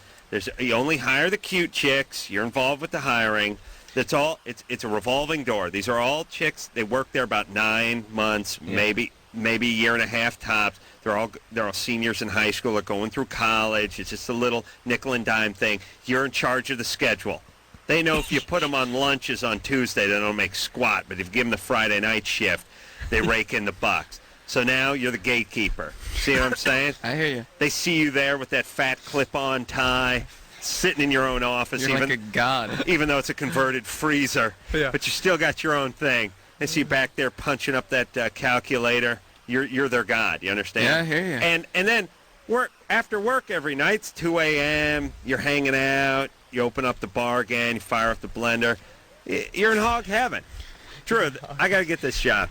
You only hire the cute chicks. You're involved with the hiring. That's all. It's a revolving door. These are all chicks. They work there about 9 months, maybe a year and a half tops. They're all seniors in high school. They're going through college. It's just a little nickel and dime thing. You're in charge of the schedule. They know if you put them on lunches on Tuesday, they don't make squat. But if you give them the Friday night shift, they rake in the bucks. So now you're the gatekeeper. See what I'm saying? I hear you. They see you there with that fat clip-on tie, sitting in your own office, You're like a god. even though it's a converted freezer. Yeah. But you still got your own thing. They see you back there punching up that calculator. You're their god. You understand? Yeah, I hear you. And then after work every night, it's 2 a.m., you're hanging out, you open up the bar again, you fire up the blender. You're in hog heaven. Drew, I got to get this job.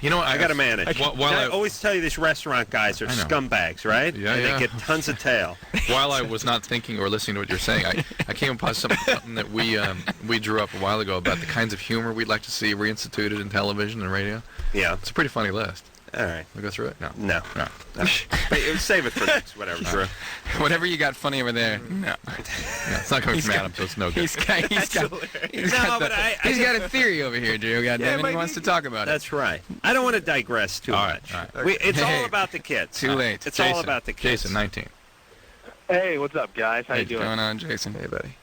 You know what? I got to manage. While I I- always tell you these restaurant guys are I know. scumbags, right? Yeah, and yeah. they get tons of tail. While I was not thinking or listening to what you're saying, I came upon something that we drew up a while ago about the kinds of humor we'd like to see reinstituted in television and radio. Yeah. It's a pretty funny list. All right. We go through it? No. No. No. But save it for next, whatever, Drew. Whatever you got funny over there. No. No, it's not coming from Adam, so it's no good. He's got a theory over here, Drew. Goddamn it, he wants to talk about it. That's right. I don't want to digress too All much. right, all It's Hey. all about the kids. Too late. It's all about the kids. Jason, 19. Hey, what's up, guys? How you What's doing? going on, Jason? Hey, buddy.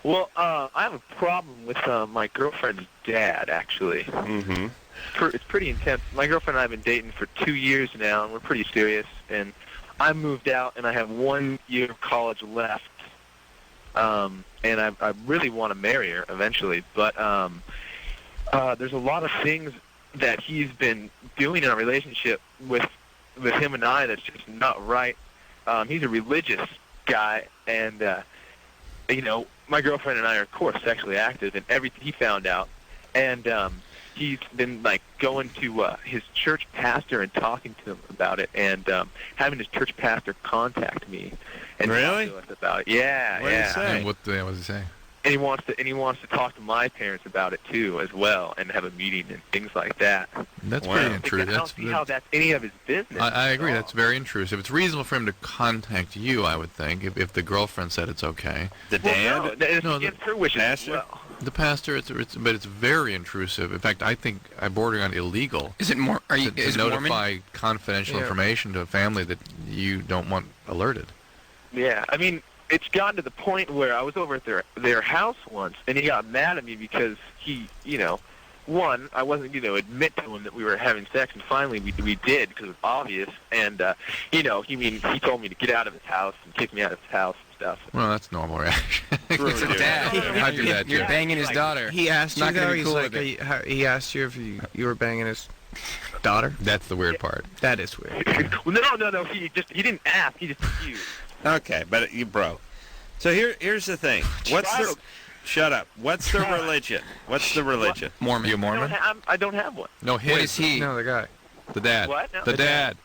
Well, I have a problem with my girlfriend's dad, actually. Mm-hmm. It's pretty intense. My girlfriend and I have been dating for 2 years now, and we're pretty serious. And I moved out, and I have 1 year of college left. and I really want to marry her eventually. But there's a lot of things that he's been doing in our relationship with him and I that's just not right. He's a religious guy, and my girlfriend and I are, of course, sexually active, and everything he found out. And he's been like going to his church pastor and talking to him about it, and having his church pastor contact me and Really? talk to us about it. Yeah, What did he yeah. say? And what does he say? And he wants to talk to my parents about it too, as well, and have a meeting and things like that. That's Wow. pretty I intrusive. don't see how that's any of his business. I agree. at all. That's very intrusive. It's reasonable for him to contact you, I would think, if the girlfriend said it's okay. The Well, dad? no, it's No, against her wishes as pastor? well. The pastor, but it's very intrusive. In fact, I think I bordering on illegal Is it more? Are you? to Is it Mormon? notify confidential Yeah. information to a family that you don't want alerted. Yeah, I mean, it's gotten to the point where I was over at their house once, and he got mad at me because he, one, I wasn't going to admit to him that we were having sex, and finally we did because it was obvious. And he told me to get out of his house and kick me out of his house and stuff. Well, that's normal reaction. It's a dad. I do that, You're too. banging his daughter. He asked you Not gonna though. be He's cool like, with it. he asked you if you were banging his daughter. That's the weird part. That is weird. Well, no, he didn't ask, he just refused. Okay, but you broke. So here's the thing. Shut up. What's the religion? What's the religion? Mormon. You a Mormon? I don't have one. No, his. What is he? No, the guy. The dad. What? No. The dad.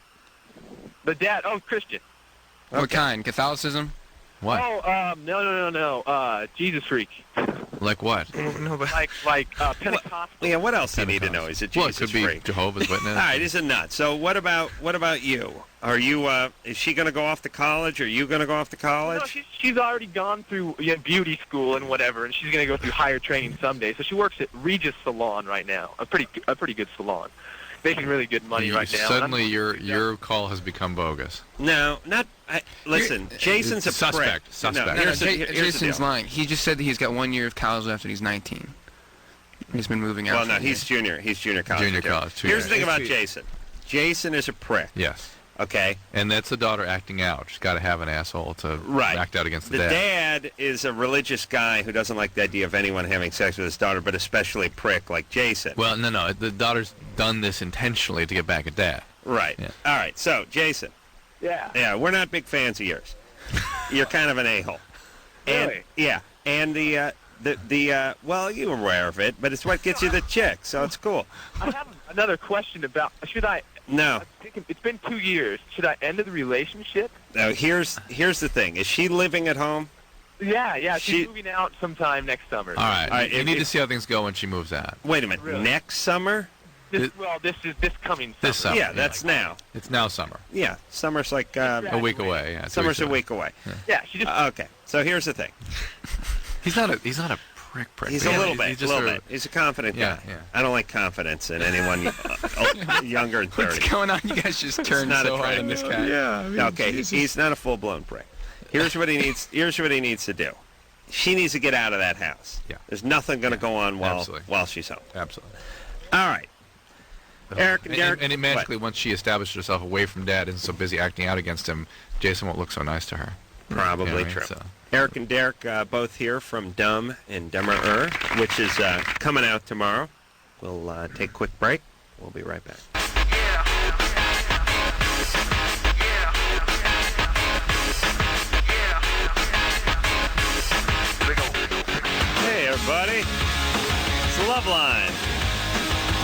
The dad, Christian. What kind? Catholicism? What? Oh, no. Jesus freak. Like what? No, but Like Pentecostal. Yeah, what else do you need to know? He's a Well, it Jesus could be freak. Jehovah's Witness. All right, he's a nut. So what about you? Are you? Is she going to go off to college? Are you going to go off to college? No, she's already gone through beauty school and whatever, and she's going to go through higher training someday. So she works at Regis Salon right now, a pretty good salon, making really good money right now. Suddenly, your call has become bogus. No, not. Listen, Jason's a suspect. prick. Suspect. No, No, here's the Jason's deal. lying. He just said that he's got 1 year of college left and he's 19. He's been moving out. Well, for no, a he's junior. He's junior college. Junior too. college, 2 Here's the years. thing about Jason. Jason is a prick. Yes. Okay. And that's the daughter acting out. She's got to have an asshole to Right. act out against The the dad is a religious guy who doesn't like the idea of anyone having sex with his daughter, but especially a prick like Jason. Well, no. The daughter's done this intentionally to get back at dad. Right. Yeah. All right. So, Jason. Yeah. Yeah, we're not big fans of yours. You're kind of an a-hole. And, Really? yeah. And well, you're aware of it, but it's what gets you the chick, so it's cool. I have another question about, should I... No. It's been 2 years. Should I end the relationship? Now, here's the thing. Is she living at home? Yeah. She- She's moving out sometime next summer. All right. All right, You if- need to if- see how things go when she moves out. Wait a minute. Really? Next summer? This is this coming summer. This summer. Yeah, that's now. It's now summer. Yeah, summer's like A week away. Yeah, 2 summer's weeks a away. week away. Yeah, she just... Okay, so here's the thing. He's not a prick. He's but a little he's bit. just a little sort of- bit. He's a confident Yeah, guy. yeah. I don't like confidence in anyone younger than 30. What's going on? You guys just turned not a so hard trend. on this guy. yeah. Okay, he's not a full-blown prick. Here's what he needs. Here's what he needs to do. She needs to get out of that house. Yeah. There's nothing going to go on Absolutely. while she's home. Absolutely. All right. Eric and Derek. And it magically, what? once she established herself away from dad and so busy acting out against him, Jason won't look so nice to her. Probably You know what I mean? true. So- Eric and Derek both here from Dumb and Dumberer, which is coming out tomorrow. We'll take a quick break. We'll be right back. Hey, everybody. It's Loveline.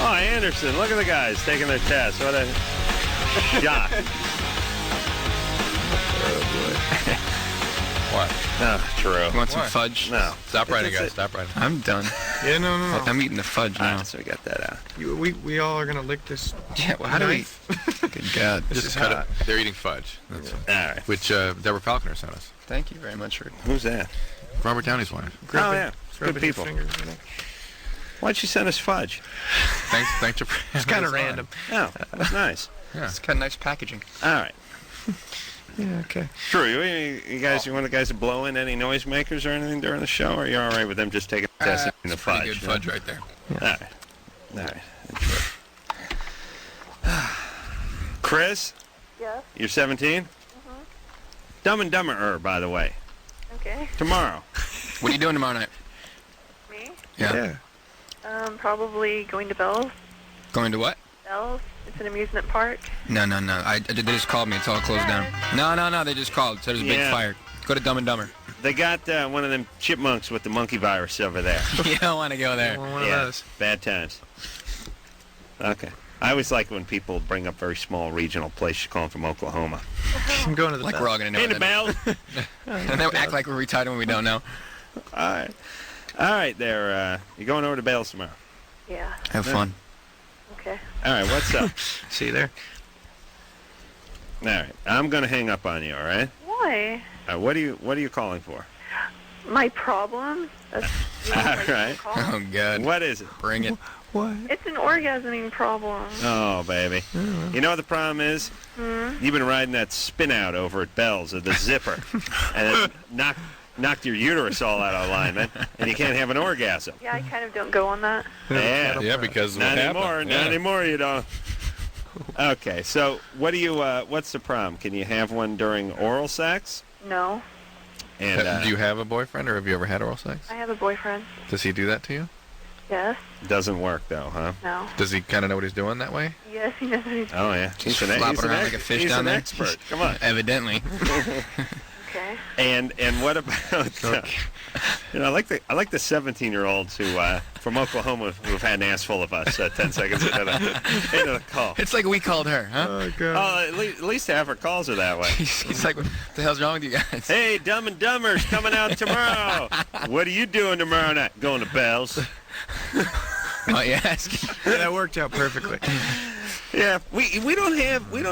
Oh, Anderson, look at the guys taking their test. What a shock. What? No, true. You want some Why? fudge? No. Stop writing, It's guys. a- Stop writing. I'm done. Yeah, no. I'm eating the fudge All now. right, so we got that out. We all are gonna lick this. Yeah, well, how do we... knife. Good God. Just cut it. They're eating fudge. That's All right. Which Deborah Falconer sent us. Thank you very much for... Who's that? Robert Downey's wife. Oh, yeah. Good Rubbing your people. fingers in it. Why'd you send us fudge? Thanks for. It's kind of random. Oh, that's nice. Yeah. It's got nice packaging. All right. Yeah, okay. Drew, you guys, you want the guys to blow in any noisemakers or anything during the show, or are you all right with them just taking a test in the It's pretty fudge? good fudge right there. All right. All right. Chris? Yes. You're 17? Mm-hmm. Dumb and Dumberer, by the way. Okay. Tomorrow. What are you doing tomorrow night? Me? Yeah. Probably going to Bell's. Going to what? Bell's. It's an amusement park. No. They just called me. It's all closed down. No. They just called. Said there's a big fire. Go to Dumb and Dumber. They got one of them chipmunks with the monkey virus over there. You don't want to go there. One of those. Bad times. Okay. I always like when people bring up very small regional places, call them from Oklahoma. I'm going to the Like Bell. we're all going to know. Hey, the Bell. And then act like we're retarded when we don't know. All right, there. You're going over to Bell's tomorrow. Yeah. Have fun. Okay. All right, what's up? See you there. All right, I'm going to hang up on you, all right? Why? What are you calling for? My problem? That's All right. Oh, God. What is it? Bring it. What? It's an orgasming problem. Oh, baby. You know what the problem is? You've been riding that spin out over at Bell's, or the zipper, and it knocked your uterus all out of alignment, and you can't have an orgasm. Yeah, I kind of don't go on that. Yeah, because not what anymore. happened? Not Yeah. anymore. You don't. Okay, so what do you? What's the problem? Can you have one during oral sex? No. And Do you have a boyfriend, or have you ever had oral sex? I have a boyfriend. Does he do that to you? Yes. doesn't work though, huh? No. Does he kind of know what he's doing that way? Yes, he knows what he's doing. Oh yeah, He's flopping around like a fish down there. He's an expert. Come on. Evidently. Okay. And what about? I like the 17-year-olds who from Oklahoma who've had an ass full of us 10 seconds into the call. It's like we called her, huh? Oh, God. Oh, at least half her calls are that way. He's like, what the hell's wrong with you guys? Hey, Dumb and Dumber's coming out tomorrow. What are you doing tomorrow night? Going to Bell's. Oh, you asking? Yeah, that worked out perfectly. Yeah, we don't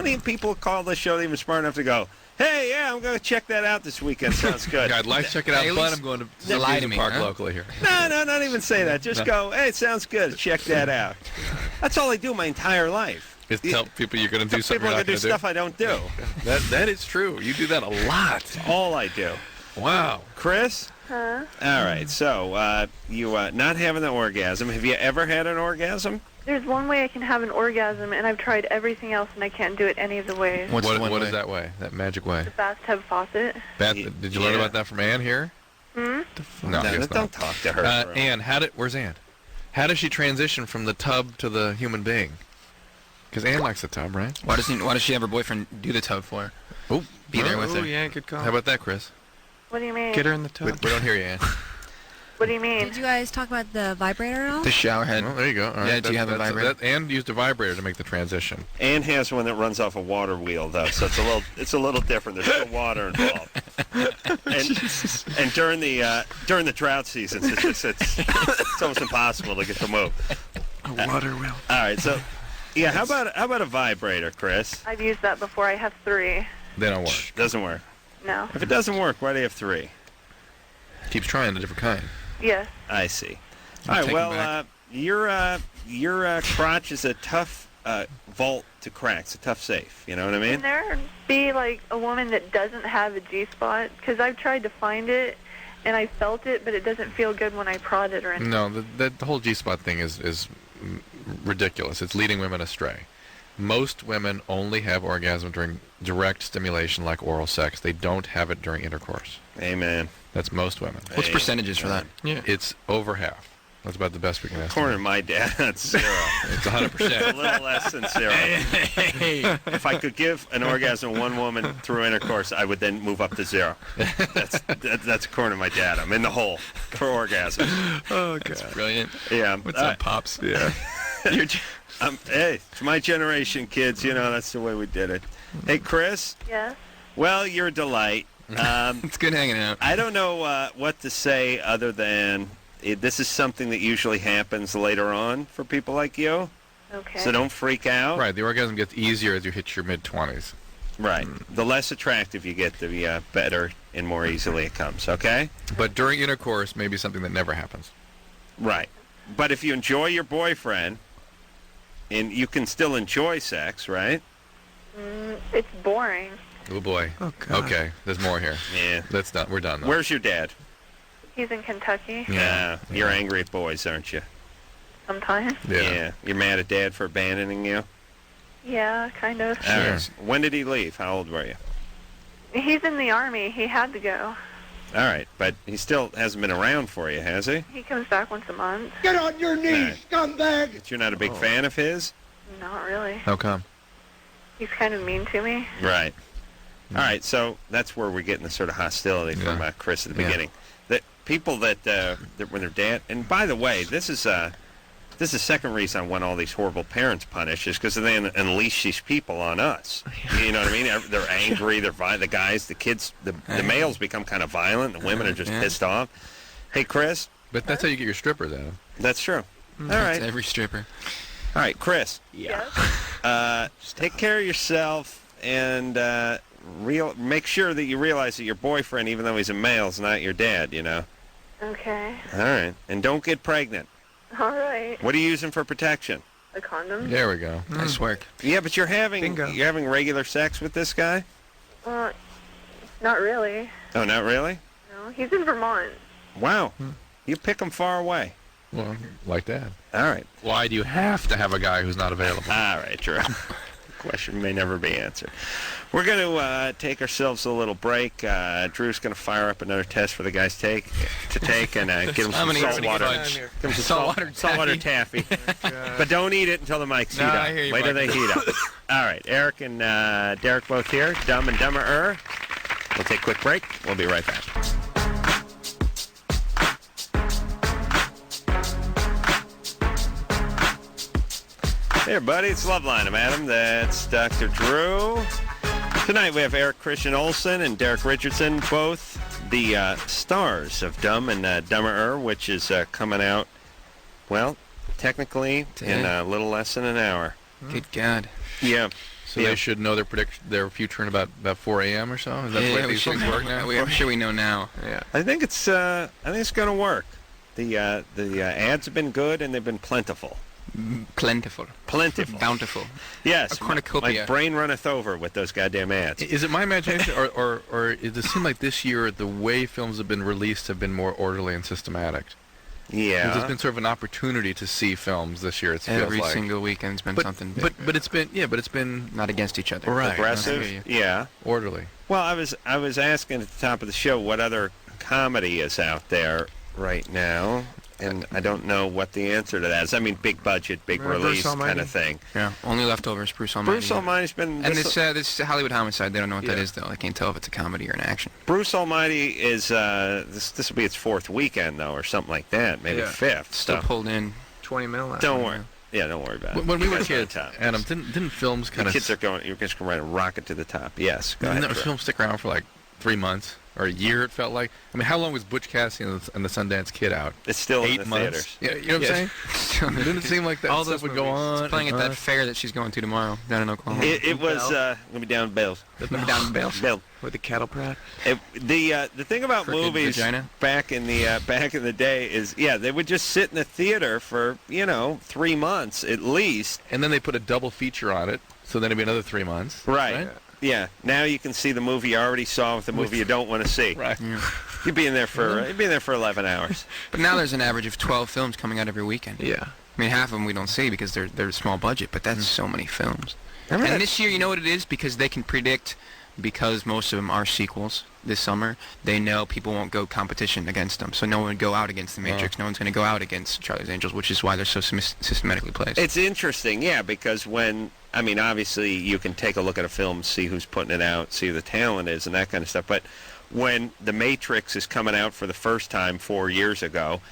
have people call the show even smart enough to go, hey, yeah, I'm going to check that out this weekend. Sounds good. Yeah, I'd like to check it out, Hey, at but least I'm going lie to amusement me, park huh? locally here. No, not even say that. Just go, hey, it sounds good. Check that out. That's all I do my entire life. Is tell people you're going to do something People you're are going not to do stuff I don't do. That is true. You do that a lot. That's all I do. Wow. Chris? Huh? All right, so you not having an orgasm. Have you ever had an orgasm? There's one way I can have an orgasm, and I've tried everything else, and I can't do it any of the ways. What's the one What way? is that way? That magic way? The bathtub faucet. Did you learn about that from Ann here? Hmm? No, I guess don't not. talk to her. for a- Ann, where's Ann? How does she transition from the tub to the human being? Because Ann likes the tub, right? Why does she have her boyfriend do the tub for her? Oh, Be there with Oh, her. yeah, good call. how about that, Chris? What do you mean? Get her in the We tub. don't hear you, Ann. What do you mean? Did you guys talk about the vibrator at all? The shower head. Well, there you go. All right. Yeah, do you have a vibrator? Ann used a vibrator to make the transition. Ann has one that runs off a water wheel, though, so it's a little different. There's still water involved. And during the drought seasons, it's almost impossible to get to move. A water wheel. All right, so yeah, how about a vibrator, Chris? I've used that before. I have 3. They don't work. Doesn't work. No. If it doesn't work, why do you have 3? Keeps trying a different kind. Yes. I see. I'll All right, take well, it your crotch is a tough vault to crack. It's a tough safe. You know what I mean? Can there be, like, a woman that doesn't have a G-spot? Because I've tried to find it, and I felt it, but it doesn't feel good when I prod it or anything. No, the whole G-spot thing is ridiculous. It's leading women astray. Most women only have orgasm during direct stimulation like oral sex. They don't have it during intercourse. Amen. That's most women. What's percentages for that? Yeah. It's over half. That's about the best we can estimate. According to my dad, that's 0. It's a 100%. little less than 0. If I could give an orgasm to one woman through intercourse, I would then move up to 0. That's according to my dad. I'm in the hole for orgasm. Oh, God. Brilliant. Yeah. What's up, Pops? Yeah. Hey, it's my generation, kids. You know, that's the way we did it. Hey, Chris. Yes. Well, you're a delight. It's good hanging out. I don't know what to say other than this is something that usually happens later on for people like you. Okay. So don't freak out. Right. The orgasm gets easier as you hit your mid-20s. Right. The less attractive you get, the better and more easily it comes, okay? But during intercourse, maybe something that never happens. Right. But if you enjoy your boyfriend, and you can still enjoy sex, right? It's boring. Oh, boy. Oh, God. Okay. There's more here. Yeah. That's done. We're done, though. Where's your dad? He's in Kentucky Yeah. You're angry at boys, aren't you? sometimes. Yeah. You're mad at dad for abandoning you? Yeah, kind of. All right. When did he leave? How old were you? He's in the Army. He had to go. All right, but he still hasn't been around for you, has he? He comes back once a month. Get on your knees, scumbag! But you're not a big fan of his? Not really. How come? He's kind of mean to me. Right. All right, so that's where we're getting the sort of hostility from Chris at the beginning. That people that when their dad, and by the way, this is the second reason I want all these horrible parents punished is because they unleash these people on us. You know what I mean? They're angry. They're the guys, the kids, the males become kind of violent. The women are just pissed off. Hey, Chris. But that's how you get your strippers, Adam. That's true. All right. It's every stripper. All right, Chris. Yeah. Take care of yourself and make sure that you realize that your boyfriend, even though he's a male, is not your dad, you know? Okay. All right. And don't get pregnant. All right. What are you using for protection? A condom? There we go. Nice work. Yeah, but you're having regular sex with this guy? Not really. Oh, not really? No, he's in Vermont. Wow. You pick him far away. Well, like that. All right. Why do you have to have a guy who's not available? All right, Drew. The question may never be answered. We're going to take ourselves a little break. Drew's going to fire up another test for the guys to take and get them some salt water. Give them some saltwater taffy. But don't eat it until the mics heat up. Wait till they heat up. All right. Eric and Derek both here. Dumb and Dumberer. We'll take a quick break. We'll be right back. Hey everybody, it's Loveline. I'm Adam. That's Dr. Drew. Tonight we have Eric Christian Olsen and Derek Richardson, both the stars of Dumb and Dumberer, which is coming out, well, technically in a little less than an hour. Good God. Yeah. So they should know their future in about 4 a.m. or so? Is that the way these things work now? I'm sure we know now. Yeah. I think it's going to work. The ads have been good and they've been plentiful. Plentiful. Bountiful. Yes. A cornucopia. My brain runneth over with those goddamn ads. Is it my imagination, or does it seem like this year the way films have been released have been more orderly and systematic? Yeah. There's been sort of an opportunity to see films this year. It feels Every like. single weekend's been something big. But it's been not against each other. Right. Aggressive. Yeah. Orderly. Well, I was asking at the top of the show what other comedy is out there right now. And I don't know what the answer to that is. I mean, big budget, big release kind of thing. Yeah, only leftovers, Bruce Almighty. Bruce Almighty's been... And this Hollywood Homicide, they don't know what that is, though. I can't tell if it's a comedy or an action. Bruce Almighty is... this will be its fourth weekend, though, or something like that. Maybe fifth. Still pulled in. 20 mil. Don't worry. Yeah, don't worry about it. When we were kids, Adam, didn't films kind of... Kids are going... You're just going to rocket to the top. Yes, go ahead. Didn't films stick around for like 3 months? Or a year, it felt like. I mean, how long was Butch Cassidy and the Sundance Kid out? It's still 8 in the months. theaters. Yeah, you know what I'm saying? Didn't it seem like that all stuff those would go on? It's playing at that fair that she's going to tomorrow down in Oklahoma. It was going to be down in Bales. Down in Bales. With the cattle prod. The thing about Crooked movies vagina. back in the day is they would just sit in the theater for 3 months at least, and then they put a double feature on it, so then it'd be another 3 months. Right. Yeah. Now you can see the movie you already saw with the movie you don't want to see. Right. Yeah. You'd be in there for 11 hours. But now there's an average of 12 films coming out every weekend. Yeah. I mean, half of them we don't see because they're small budget, but that's so many films. And this year, you know what it is? Because they can predict, because most of them are sequels this summer, they know people won't go competition against them. So no one would go out against The Matrix. No one's going to go out against Charlie's Angels, which is why they're so systematically placed. It's interesting, because obviously you can take a look at a film, see who's putting it out, see who the talent is, and that kind of stuff. But when The Matrix is coming out for the first time 4 years ago,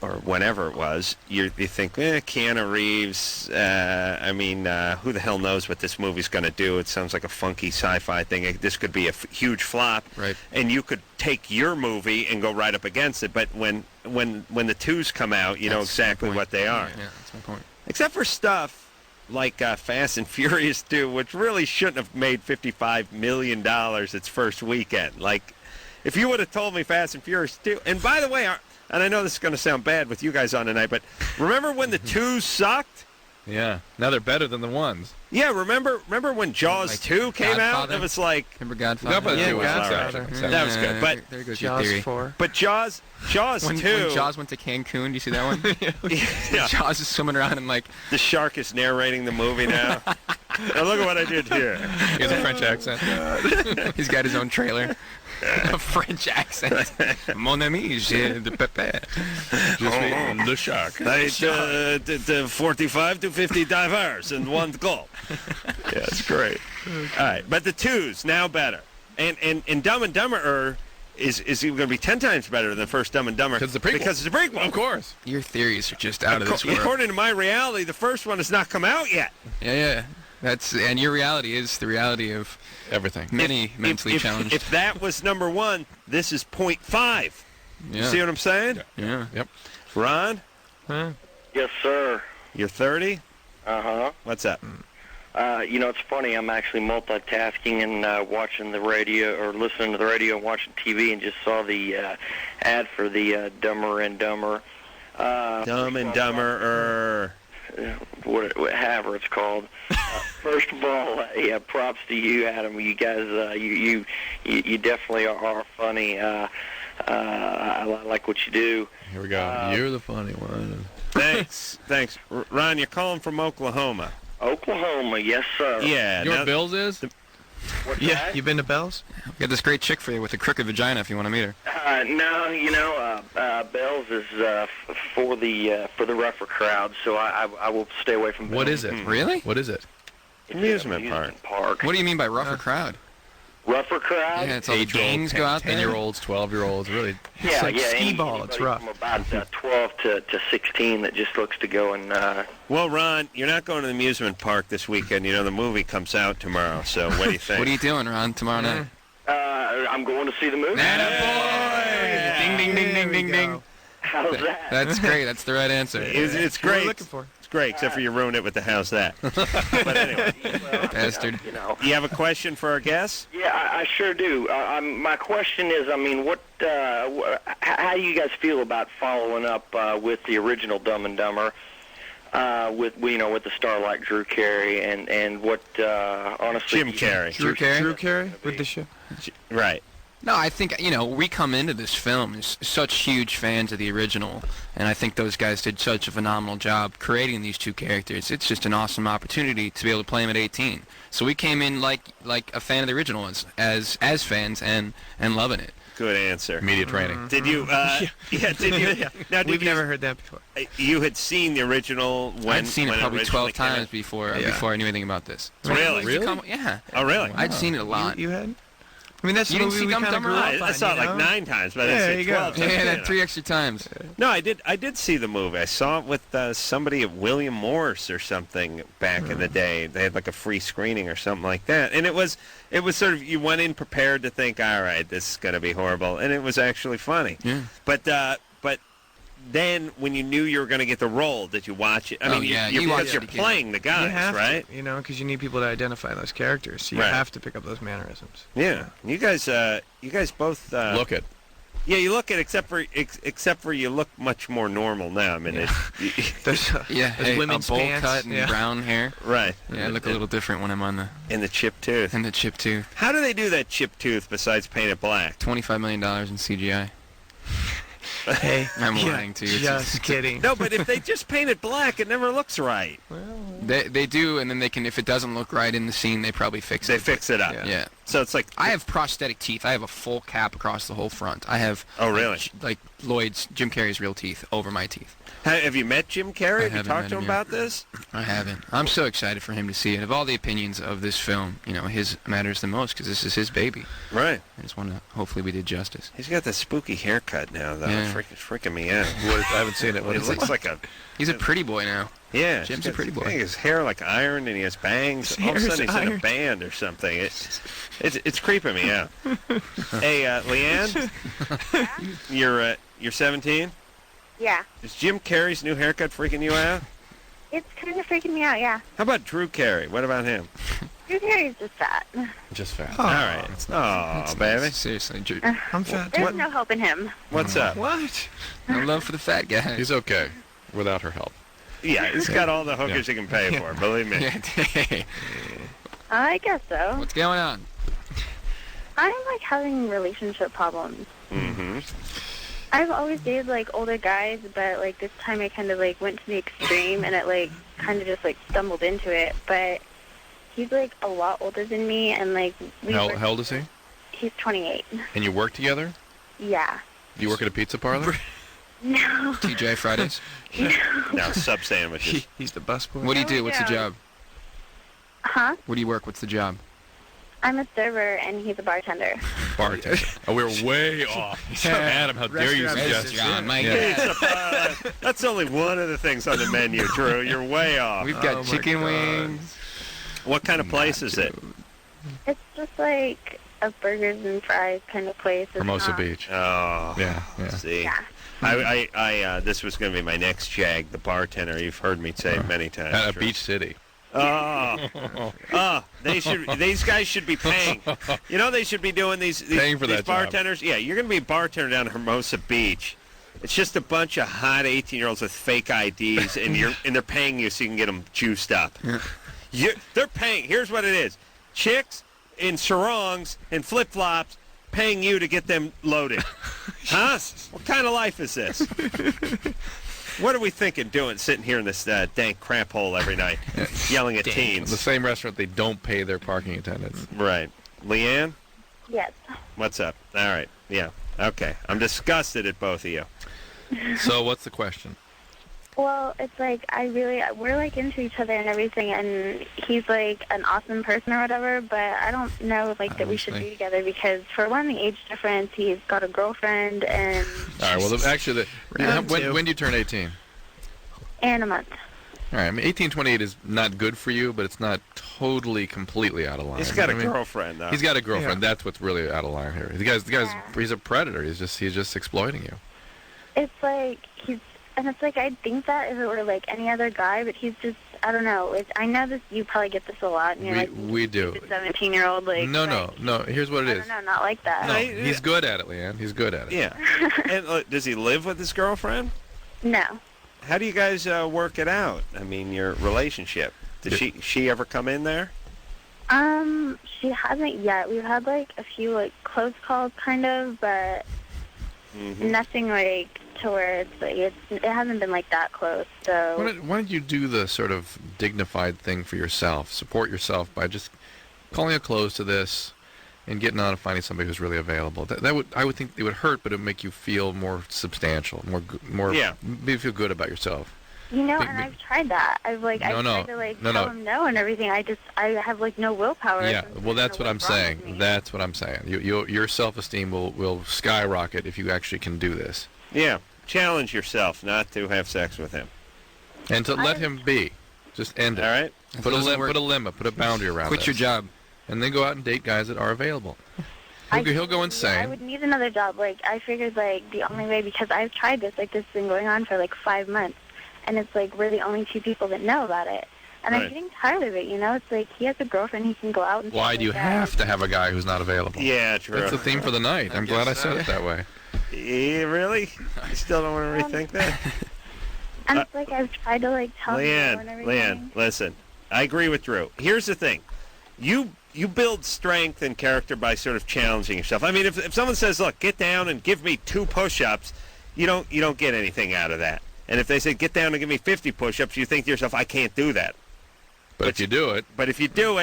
or whenever it was, you think, Keanu Reeves, who the hell knows what this movie's going to do? It sounds like a funky sci-fi thing. This could be a huge flop. Right. And you could take your movie and go right up against it. But when the twos come out, you know exactly what they are. Yeah, that's my point. Except for stuff like Fast and Furious 2, which really shouldn't have made $55 million its first weekend. Like, if you would have told me Fast and Furious 2, and by the way, and I know this is going to sound bad with you guys on tonight, but remember when the twos sucked? Yeah. Now they're better than the ones. Yeah, remember when Jaws 2 came out? It was like... Remember Godfather? Godfather 2 was Godfather. all right. That was good. But there goes Jaws your theory. 4. But Jaws 2... When Jaws went to Cancun, do you see that one? Yeah. Jaws is swimming around and like... The shark is narrating the movie now. Now look at what I did here. He has a French accent. He's got his own trailer. A French accent. Mon ami, j'ai de pépé. Le shark. 45 to 50 divers in one gulp. Yeah, it's great. All right, but the twos now better, and Dumb and Dumberer is going to be 10 times better than the first Dumb and Dumber Because it's a prequel. Because it's a prequel. Of course. Your theories are just out of this world. According to my reality, the first one has not come out yet. Yeah. And your reality is the reality of everything. Many mentally challenged. If that was number one, this is 0.5. Yeah. You see what I'm saying? Yeah. Yep. Ron? Yes, sir. You're 30? Uh-huh. What's up? It's funny. I'm actually multitasking and watching the radio or listening to the radio and watching TV and just saw the ad for the Dumber and Dumber. Dumb and Dumberer. Whatever it's called. First of all, props to you, Adam. You guys, you definitely are funny. I like what you do. Here we go. You're the funny one. Thanks. Ron, you're calling from Oklahoma. Oklahoma, yes, sir. Yeah. Your Bill's is? What's Yeah, that? you been to Bell's? We got this great chick for you with a crooked vagina if you want to meet her. No, Bell's is for the rougher crowd, so I will stay away from Bell's. What is it? Really? What is it? It's Amusement an park. What do you mean by rougher crowd? Rougher crowd? Yeah, it's all the gangs go out there. 10-year-olds, 12-year-olds, really. Yeah, like skee ball, it's rough. From about 12 to 16 that just looks to go and... Well, Ron, you're not going to the amusement park this weekend. You know, the movie comes out tomorrow, so what do you think? What are you doing, Ron, tomorrow night? I'm going to see the movie. Attaboy! Ding, ding, ding, ding, ding, ding. How's that? That's great. That's the right answer. It's What are great. you looking for? It's great, except for you ruined it with the how's that. But anyway. Bastard. You have a question for our guests? Yeah, I sure do. My question is, how do you guys feel about following up with the original Dumb and Dumber, with the star like Drew Carey and what honestly Jim Carrey. Drew Carey? Drew Carey with the show. Right. No, I think, we come into this film as such huge fans of the original, and I think those guys did such a phenomenal job creating these two characters. It's just an awesome opportunity to be able to play them at 18. So we came in like a fan of the original ones, as fans, and loving it. Good answer. Media training. Did you, did you? Now, We've never heard that before. You had seen the original when I'd seen it probably 12 times before I knew anything about this. Really? Yeah. Oh, really? I'd seen it a lot. You had? I mean, that's You the didn't movie see we Dumb kind of Dumber? grew up on, I saw it like 9 times, but I didn't there see you go. 12 times. Yeah, that 3 extra times. No, I did see the movie. I saw it with somebody at William Morris or something back in the day. They had like a free screening or something like that, and it was sort of, you went in prepared to think, all right, this is going to be horrible, and it was actually funny. Yeah. But then when you knew you were going to get the role, did you watch it? I mean, you watch because you're it. playing the You guys, have right? to, because you need people to identify those characters. So you Right. have to pick up those mannerisms. Yeah. You guys both Look it. Yeah, you look it, except for you look much more normal now. I mean, There's, Yeah, there's a women's bowl pants. cut and brown hair. right. Yeah, I look a little different when I'm on In the chipped tooth. the chip tooth. How do they do that chipped tooth besides paint it black? $25 million in CGI. Hey, I'm lying to you. Just kidding. No, but if they just paint it black, it never looks right. They do, and then they can, if it doesn't look right in the scene, they probably fix it. They fix it up. Yeah. So it's like I have prosthetic teeth. I have a full cap across the whole front. I have. Oh, really? Like Jim Carrey's real teeth over my teeth. Have you met Jim Carrey? Have you haven't talked met to him him yet. about this? I haven't. I'm so excited for him to see it. Of all the opinions of this film, his matters the most because this is his baby. Right. I just want to. Hopefully, we did justice. He's got the spooky haircut now, though. Yeah. It's freaking me out. I haven't seen it. What It is looks it? like a... He's a pretty boy now. Yeah. Jim's a pretty boy. I think his hair like ironed and he has bangs. His All of a hair's sudden he's in a ironed. band or something. It's creeping me out. Hey, Leanne? You're 17? Yeah. Is Jim Carrey's new haircut freaking you out? It's kind of freaking me out, yeah. How about Drew Carey? What about him? Drew Carey's just fat. Just fat. All right. Oh, baby. Seriously, Drew. I'm fat. There's no hope in him. What's up? What? No love for the fat guy. He's okay without her help. Yeah, he's got all the hookers he can pay for, believe me. Yeah. I guess so. What's going on? I'm, having relationship problems. Mm-hmm. I've always dated, older guys, but, this time I kind of, went to the extreme, and it, kind of just, stumbled into it. But he's, a lot older than me, and, How old is he? He's 28. And you work together? Yeah. Do you work at a pizza parlor? No. TJ Fridays? No, sub sandwiches. He's the busboy. What do you do? What's the job? Huh? Where do you work? What's the job? I'm a server, and he's a bartender. Bartender. Oh, we're way off. Adam, how dare you suggest John, my Pizza pie. That's only one of the things on the menu, Drew. You're way off. We've got chicken wings. What kind of place is it? It's just like a burgers and fries kind of place. It's Hermosa not- Beach. Oh, Yeah. see. Yeah. This was going to be my next jag, the bartender. You've heard me say it many times. At a Drew. beach city. These guys should be paying. You know, they should be doing these Paying for these that job. bartenders. Yeah, you're going to be a bartender down at Hermosa Beach. It's just a bunch of hot 18-year-olds with fake IDs, and they're paying you so you can get them juiced up. They're paying. Here's what it is: chicks in sarongs and flip-flops paying you to get them loaded. Huh? What kind of life is this? What are we thinking sitting here in this dank crap hole every night, yelling at teens? The same restaurant, they don't pay their parking attendants. Right. Leanne? Yes. What's up? All right. Yeah. Okay. I'm disgusted at both of you. So what's the question? Well, it's like we're like into each other and everything, and he's like an awesome person or whatever, but I don't know like that we should be together because for one, the age difference, he's got a girlfriend and... All right, well, actually, when do you turn 18? And a month. All right, I mean, 1828 is not good for you, but it's not totally, completely out of line. He's got a girlfriend, though. He's got a girlfriend. That's what's really out of line here. The guy's he's a predator. He's just exploiting you. It's like it's like I'd think that if it were like any other guy, but he's just, I don't know. I know this. You probably get this a lot. And you're We do. 17-year-old, like. No. Here's what it is. I don't know, not like that. No, he's good at it, Leanne. He's good at it. Yeah. And does he live with his girlfriend? No. How do you guys work it out? I mean, your relationship. Did she ever come in there? She hasn't yet. We've had like a few like close calls, kind of, but nothing like to where it's like it hasn't been like that close. So Why don't you do the sort of dignified thing for yourself? Support yourself by just calling a close to this and getting on and finding somebody who's really available. I would think it would hurt, but it would make you feel more substantial, more make you feel good about yourself. You know, and I've tried that. I've tried to like tell him no and everything. I have like no willpower. Yeah, well, that's what I'm saying. That's what I'm saying. Your self-esteem will skyrocket if you actually can do this. Yeah, challenge yourself not to have sex with him. And to let him be. Just end it. All right? Put a limit, put a boundary around it. Quit your job. And then go out and date guys that are available. He'll go insane. I would need another job. Like, I figured, like, the only way, because I've tried this, like, this has been going on for, like, 5 months. And it's like we're the only two people that know about it. And I'm getting tired of it, you know? It's like he has a girlfriend, he can go out and Why do you have to have a guy who's not available? Yeah, true. That's the theme for the night. I'm glad I said it that way. Yeah, really? You still don't want to rethink that? And it's like I've tried to like tell him and everything. Leanne, listen. I agree with Drew. Here's the thing. You build strength and character by sort of challenging yourself. I mean, if someone says, "Look, get down and give me 2 push-ups," you don't get anything out of that. And if they say, "Get down and give me 50 push-ups," you think to yourself, "I can't do that." But if you do it,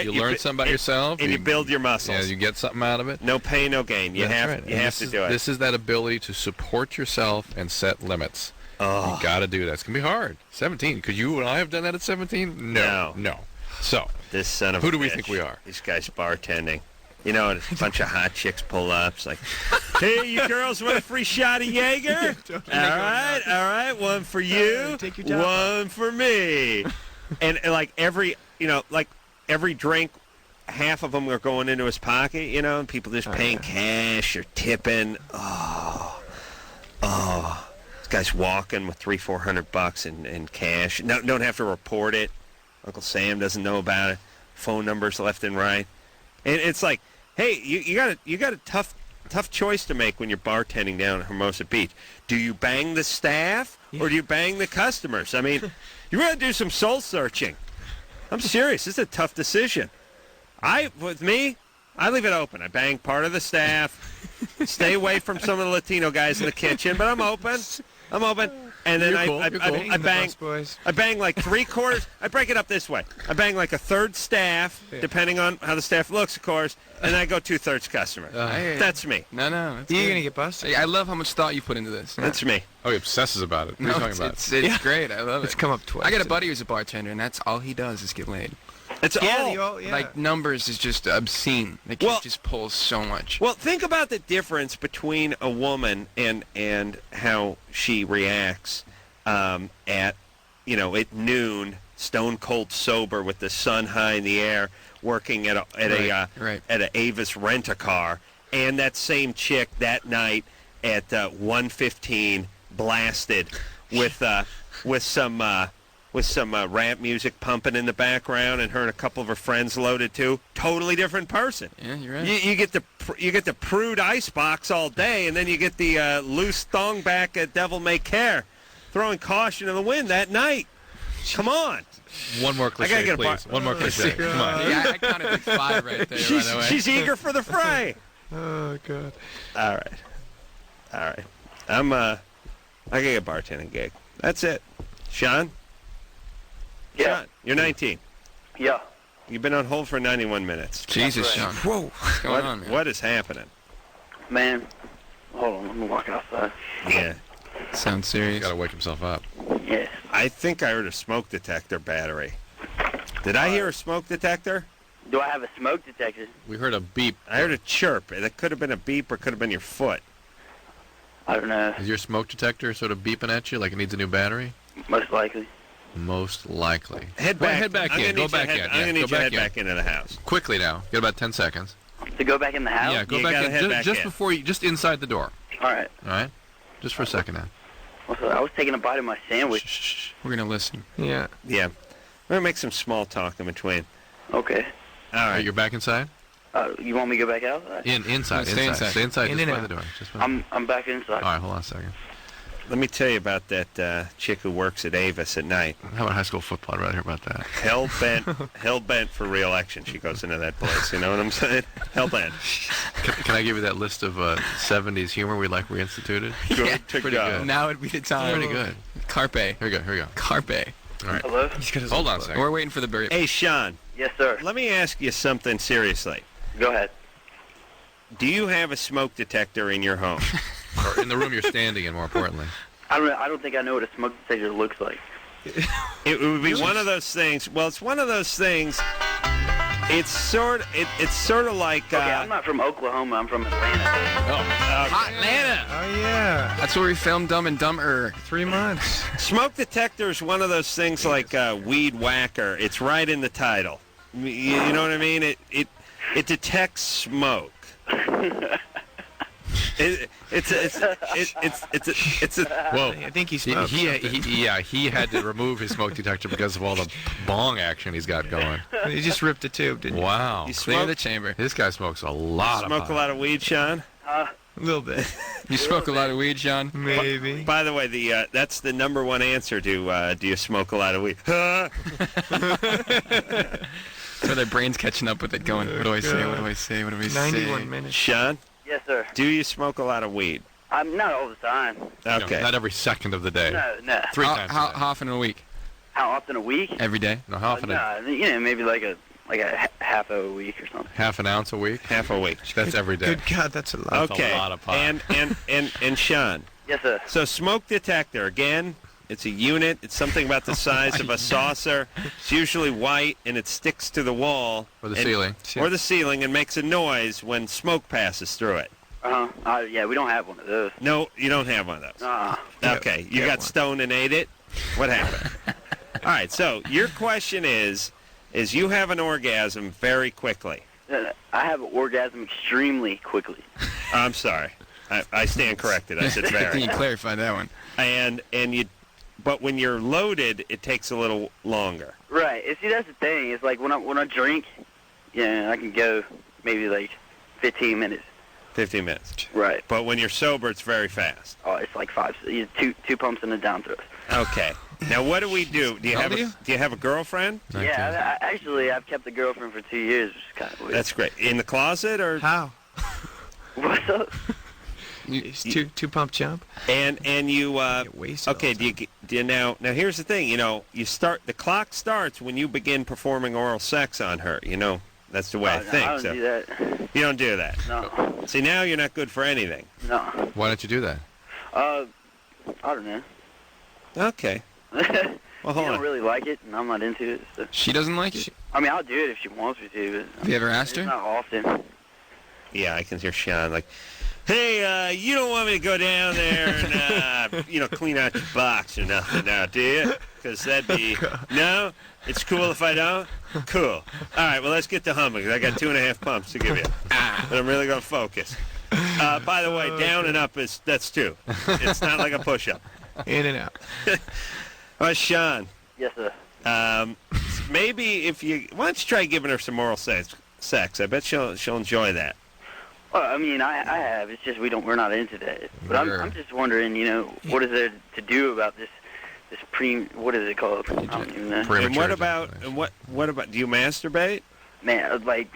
you learn something about yourself, and you build your muscles. Yeah, you get something out of it. No pain, no gain. You have to do it. This is that ability to support yourself and set limits. Oh. You got to do that. It's gonna be hard. 17. Could you and I have done that at 17? No. So this son of who a do we bitch. think we are? These guys bartending. You know, and a bunch of hot chicks pull up. It's like, "Hey, you girls want a free shot of Jaeger? All right, one for you, one for me." And like every drink, half of them are going into his pocket, you know, and people just paying cash or tipping. Oh, this guy's walking with $300-400 in cash. No, don't have to report it. Uncle Sam doesn't know about it. Phone numbers left and right. And it's like, hey, you got a tough choice to make when you're bartending down at Hermosa Beach. Do you bang the staff or do you bang the customers? I mean, you got to do some soul searching. I'm serious. This is a tough decision. With me, I leave it open. I bang part of the staff. Stay away from some of the Latino guys in the kitchen, but I'm open. and then You're I cool. You're cool. I The bang busboys. I bang like 3/4. I break it up this way. I bang like a third staff, depending on how the staff looks, of course, and then I go 2/3 customer. That's me. No. That's You're good. going to get busted. I love how much thought you put into this. That's me. Oh, he obsesses about it. What are you talking about? It's great. I love it. It's come up twice. I got a buddy who's a bartender, and that's all he does is get laid. It's all. Like, numbers is just obscene. Like, he just pulls so much. Well, think about the difference between a woman and how she reacts at noon, stone cold sober with the sun high in the air, working at a Avis rent-a-car, and that same chick that night at 1:15 blasted with some rap music pumping in the background, and her and a couple of her friends loaded too. Totally different person. Yeah, you're right. You get the prude icebox all day, and then you get the loose thong back devil may care, throwing caution to the wind that night. Come on. One more cliche, please. One more cliche. Come on. Yeah, I counted like 5 right there, by the way. She's eager for the fray. Oh, God. All right. I got a bartending gig. That's it. Sean? Yeah. Sean, you're 19. Yeah. You've been on hold for 91 minutes. Jesus, Sean. Whoa. What's going on, man? What is happening? Man, hold on. Let me walk outside. Yeah. Sounds serious. He's got to wake himself up. Yes. I think I heard a smoke detector battery. Did I hear a smoke detector? Do I have a smoke detector? We heard a beep. I heard a chirp. It could have been a beep or could have been your foot. I don't know. Is your smoke detector sort of beeping at you like it needs a new battery? Most likely. Most likely. Head Well, back. head back I'm in. gonna Go need you back to in. I'm Yeah, going to go need you to head back in. back into the house. Quickly now. Get about 10 seconds. To go back in the house? Yeah, go You back gotta in. head back Just in. before you, just inside the door. All right. All right? Just for a second now. Also, I was taking a bite of my sandwich. Shh. We're going to listen. Yeah. Yeah. We're going to make some small talk in between. Okay. All All right. right, you're back inside? You want me to go back out? Inside. Stay inside. Stay inside. In Just and by out. the door. Just by I'm back inside. All right, hold on a second. Let me tell you about that chick who works at Avis at night. How about high school football? I'd rather hear about that. Hell bent for re-election. She goes into that place. You know what I'm saying? Hell bent. Can I give you that list of 70s humor we'd like reinstituted? Good to pretty go. good. Now would be the time. Pretty good. Carpe. Here we go. Carpe. All right. Hello? Hold on a second. We're waiting for the burrito. Hey, Sean. Yes, sir. Let me ask you something seriously. Go ahead. Do you have a smoke detector in your home? Or in the room you're standing in, more importantly. I don't think I know what a smoke detector looks like. It would be one of those things. Well, it's one of those things. It's sort of like. Okay, I'm not from Oklahoma. I'm from Atlanta. Hot Atlanta. Oh, yeah. That's where we filmed Dumb and Dumberer. 3 months. Smoke detector is one of those things like weed whacker. It's right in the title. You know what I mean? It detects smoke. It's a. Whoa. I think he smoked something. He had to remove his smoke detector because of all the bong action he's got going. He just ripped the tube, didn't he? Wow. You Clear smoke, the chamber. This guy smokes a lot of smoke pot. a lot of weed, Sean? A little bit. You smoke a lot of weed, John? Maybe. By the way, that's the number one answer to do you smoke a lot of weed? So their brain's catching up with it going, what do I say, what do I say, what do I say? 91 minutes. Sean, Yes, sir. do you smoke a lot of weed? I'm not all the time. Okay. Not every second of the day. No. 3 times How a day. often a week? How often a week? Every day? No, how often? No, maybe like a half a week or something. Half an ounce a week? Half a week. That's every day. Good God, that's a lot. Okay. a lot of pot. And Sean. Yes, sir. So smoke detector, again, it's a unit. It's something about the size of a saucer. It's usually white, and it sticks to the wall. Or the ceiling. Or the ceiling, and makes a noise when smoke passes through it. Yeah, we don't have one of those. No, you don't have one of those. Okay, you got stoned and ate it? What happened? All right, so your question is you have an orgasm very quickly. I have an orgasm extremely quickly. I'm sorry. I stand corrected. I said I very. think you clarified that one. But when you're loaded, it takes a little longer. Right. And see, that's the thing. It's like when I drink, I can go maybe like 15 minutes. 15 minutes. Right. But when you're sober, it's very fast. Oh, it's like two pumps and a down throw. Okay. Now, what do we do? Do you have a girlfriend? Yeah, I've kept a girlfriend for 2 years, which is kind of weird. That's great. In the closet or how? What's up? It's two pump jump. And you okay? Do you now? Here's the thing. The clock starts when you begin performing oral sex on her. That's the way I think. I don't do that. You don't do that. No. See, now you're not good for anything. No. Why don't you do that? I don't know. Okay. Well, hold I on. don't really like it, and I'm not into it. So. She doesn't like it? I mean, I'll do it if she wants me to, but... Have you ever asked her? Not often. Yeah, I can hear Sean like, hey, you don't want me to go down there and, clean out your box or nothing now, do you? Because that'd be... No? It's cool if I don't? Cool. All right, well, let's get to humming, 'cause I got 2.5 pumps to give you. But I'm really going to focus. By the way, down and up, that's 2. It's not like a push-up. In and out. Yes, Sean. sir. Maybe why don't you try giving her some oral sex? I bet she'll enjoy that. Well, I mean, I have. It's just we're not into that. But I'm just wondering, what is there to do about this what is it called? I don't even know. And what about do you masturbate? Man, like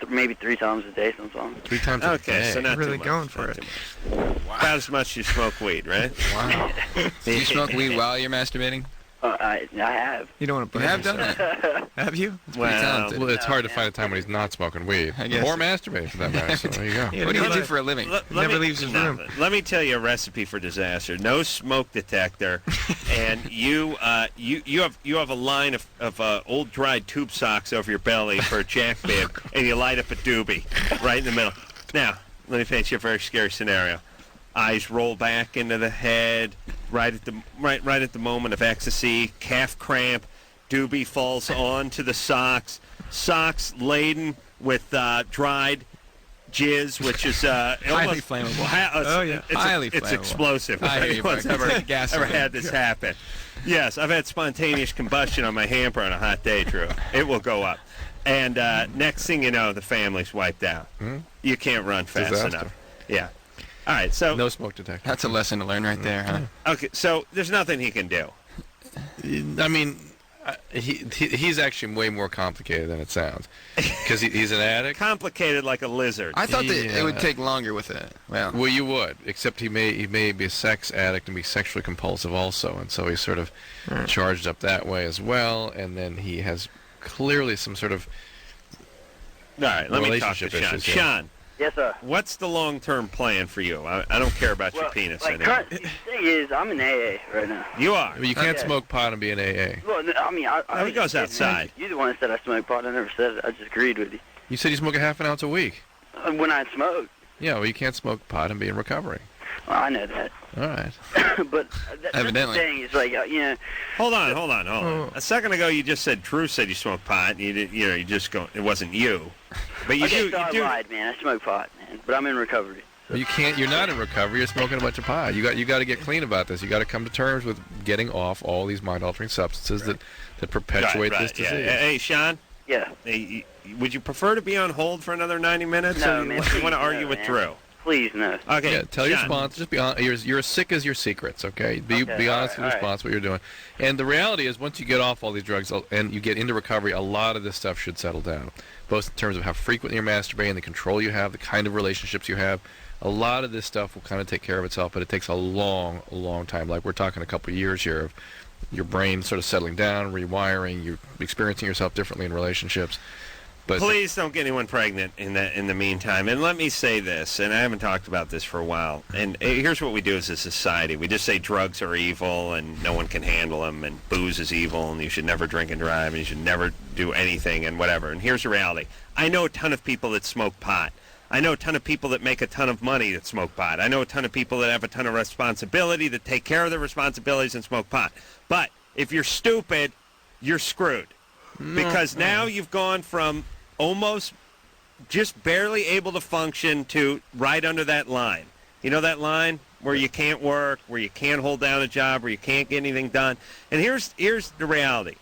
maybe 3 times a day sometimes. 3 times a day. Okay, so not really too much, going for it. About as much as you smoke weed, right? Wow. Do you smoke weed while you're masturbating? I have. You don't want to You have done that. Have you? Well, it's hard to find a time when he's not smoking weed. I guess. Or masturbating, for that matter. So there you go. Yeah, What do you do for a living? Never leaves his room. Let me tell you a recipe for disaster. No smoke detector, and you have a line of old dried tube socks over your belly for a jack bib, and you light up a doobie right in the middle. Now, let me paint you a very scary scenario. Eyes roll back into the head, right at the moment of ecstasy. Calf cramp, doobie falls onto the socks. Socks laden with dried jizz, which is highly flammable. It's explosive. I hear you, Anyone's Frank. ever had this happen? Yes, I've had spontaneous combustion on my hamper on a hot day, Drew. It will go up. And next thing you know, the family's wiped out. You can't run fast enough. Yeah. All right, so... No smoke detector. That's a lesson to learn right there, huh? Okay, so there's nothing he can do. I mean, he's actually way more complicated than it sounds. Because he's an addict. Complicated like a lizard. I thought that it would take longer with it. Well, you would, except he may be a sex addict and be sexually compulsive also, and so he's sort of charged up that way as well, and then he has clearly some sort of All right, let me talk to Sean. issues here. Sean. Yes, sir. What's the long-term plan for you? I don't care about your penis anymore. The thing is, I'm in AA right now. You are? Well, you can't smoke pot and be in AA. Well, I mean, he goes outside. You're the one that said I smoke pot. I never said it. I just agreed with you. You said you smoke a half an ounce a week. When I smoke. Yeah, well, you can't smoke pot and be in recovery. Well, I know that. All right. But evidently, the thing is, like, Hold on. A second ago, you just said Drew said you smoked pot. And you did, you just go. It wasn't you, but you do. I lied, man. I smoke pot, man, but I'm in recovery. Well, you can't. You're not in recovery. You're smoking a bunch of pot. You got to get clean about this. You got to come to terms with getting off all these mind-altering substances that perpetuate this disease. Yeah. Hey, Sean. Yeah. Hey, would you prefer to be on hold for another 90 minutes? No, or man. You want to argue with Drew? Please, no. Okay. Yeah, tell your sponsor. Just be honest. You're as sick as your secrets. Okay. Be honest with your sponsor what you're doing. And the reality is, once you get off all these drugs and you get into recovery, a lot of this stuff should settle down, both in terms of how frequently you're masturbating, the control you have, the kind of relationships you have. A lot of this stuff will kind of take care of itself, but it takes a long, long time. Like we're talking a couple of years here of your brain sort of settling down, rewiring, you're experiencing yourself differently in relationships. But please don't get anyone pregnant in the meantime. And let me say this, and I haven't talked about this for a while. And here's what we do as a society: we just say drugs are evil, and no one can handle them, and booze is evil, and you should never drink and drive, and you should never do anything, and whatever. And here's the reality: I know a ton of people that smoke pot. I know a ton of people that make a ton of money that smoke pot. I know a ton of people that have a ton of responsibility that take care of their responsibilities and smoke pot. But if you're stupid, you're screwed. Because now you've gone from almost just barely able to function to right under that line. You know that line where you can't work, where you can't hold down a job, where you can't get anything done? And here's the reality.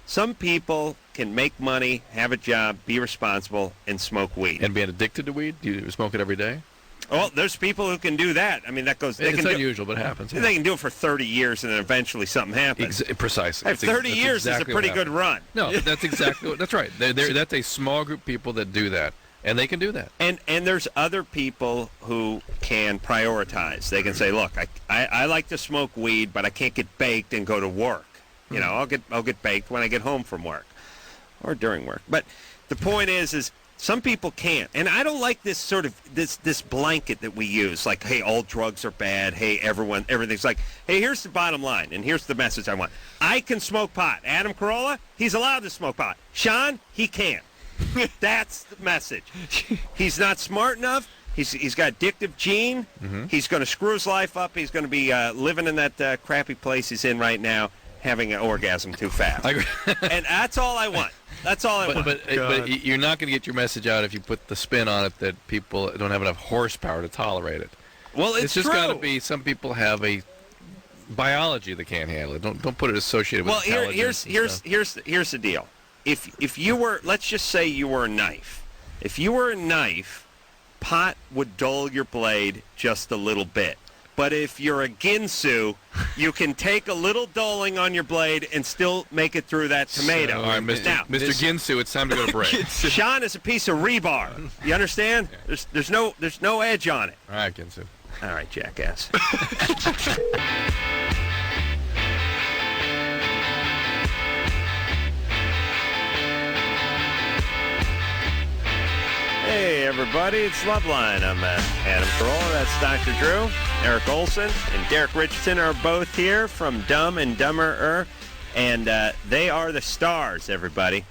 Some people can make money, have a job, be responsible, and smoke weed. And being addicted to weed? Do you smoke it every day? Well, there's people who can do that. I mean, that goes... It's unusual, but it happens. Yeah. They can do it for 30 years, and then eventually something happens. Precisely. 30 years is a pretty good run. No, that's exactly... That's right. That's a small group of people that do that. And they can do that. And there's other people who can prioritize. They can say, look, I like to smoke weed, but I can't get baked and go to work. You know, I'll get baked when I get home from work or during work. But the point is some people can't. And I don't like this sort of this blanket that we use, like, hey, all drugs are bad. Hey, everything's like, hey, here's the bottom line, and here's the message I want. I can smoke pot. Adam Carolla, he's allowed to smoke pot. Sean, he can't. That's the message. He's not smart enough. He's got addictive gene. He's going to screw his life up. He's going to be living in that crappy place he's in right now, having an orgasm too fast. And that's all I want. That's all I want. But you're not going to get your message out if you put the spin on it that people don't have enough horsepower to tolerate it. Well, it's just true. got to be. Some people have a biology that can't handle it. Don't put it associated with intelligence. Here's the deal. If you were, let's just say you were a knife. If you were a knife, pot would dull your blade just a little bit. But if you're a Ginsu, you can take a little dulling on your blade and still make it through that tomato. All right, Mr. Ginsu, it's time to go to break. Sean is a piece of rebar. You understand? There's no edge on it. All right, Ginsu. All right, jackass. Hey, everybody, it's Loveline. I'm Adam Carolla. That's Dr. Drew. Eric Olsen and Derek Richardson are both here from Dumb and Dumberer, and they are the stars, everybody.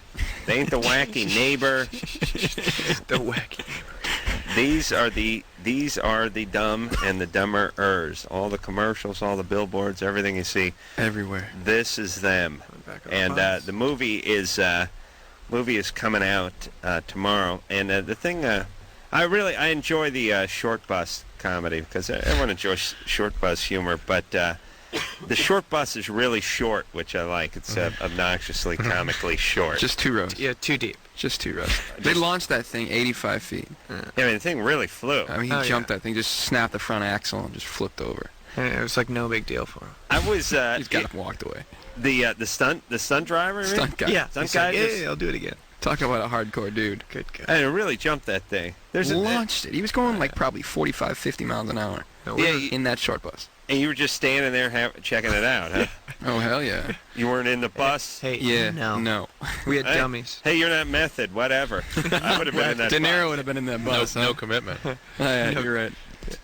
They ain't the wacky neighbor. The wacky neighbor. These are the Dumb and the Dumberers. All the commercials, all the billboards, everything you see. Everywhere. This is them. And the movie is coming out tomorrow. And the thing, I enjoy the short bus comedy because everyone enjoys short bus humor. But the short bus is really short, which I like. It's obnoxiously, comically short. Just 2 rows. Yeah, too deep. Just 2 rows. They launched that thing 85 feet. I mean, the thing really flew. I mean, he jumped that thing, just snapped the front axle, and just flipped over. And it was like no big deal for him. I was. He's got up and walked away. The stunt driver. Stunt guy. Yeah, stunt guy. Yeah, I'll do it again. Talk about a hardcore dude. Good guy. And it really jumped that thing. Launched it. He was going like probably 45, 50 miles an hour. In that short bus. And you were just standing there checking it out, huh? Oh, hell yeah. You weren't in the bus? Hey, yeah, no. We had dummies. Hey, you're not method, whatever. I would have been in that De Niro bus. would have been in that bus. No commitment. Yeah, you're right.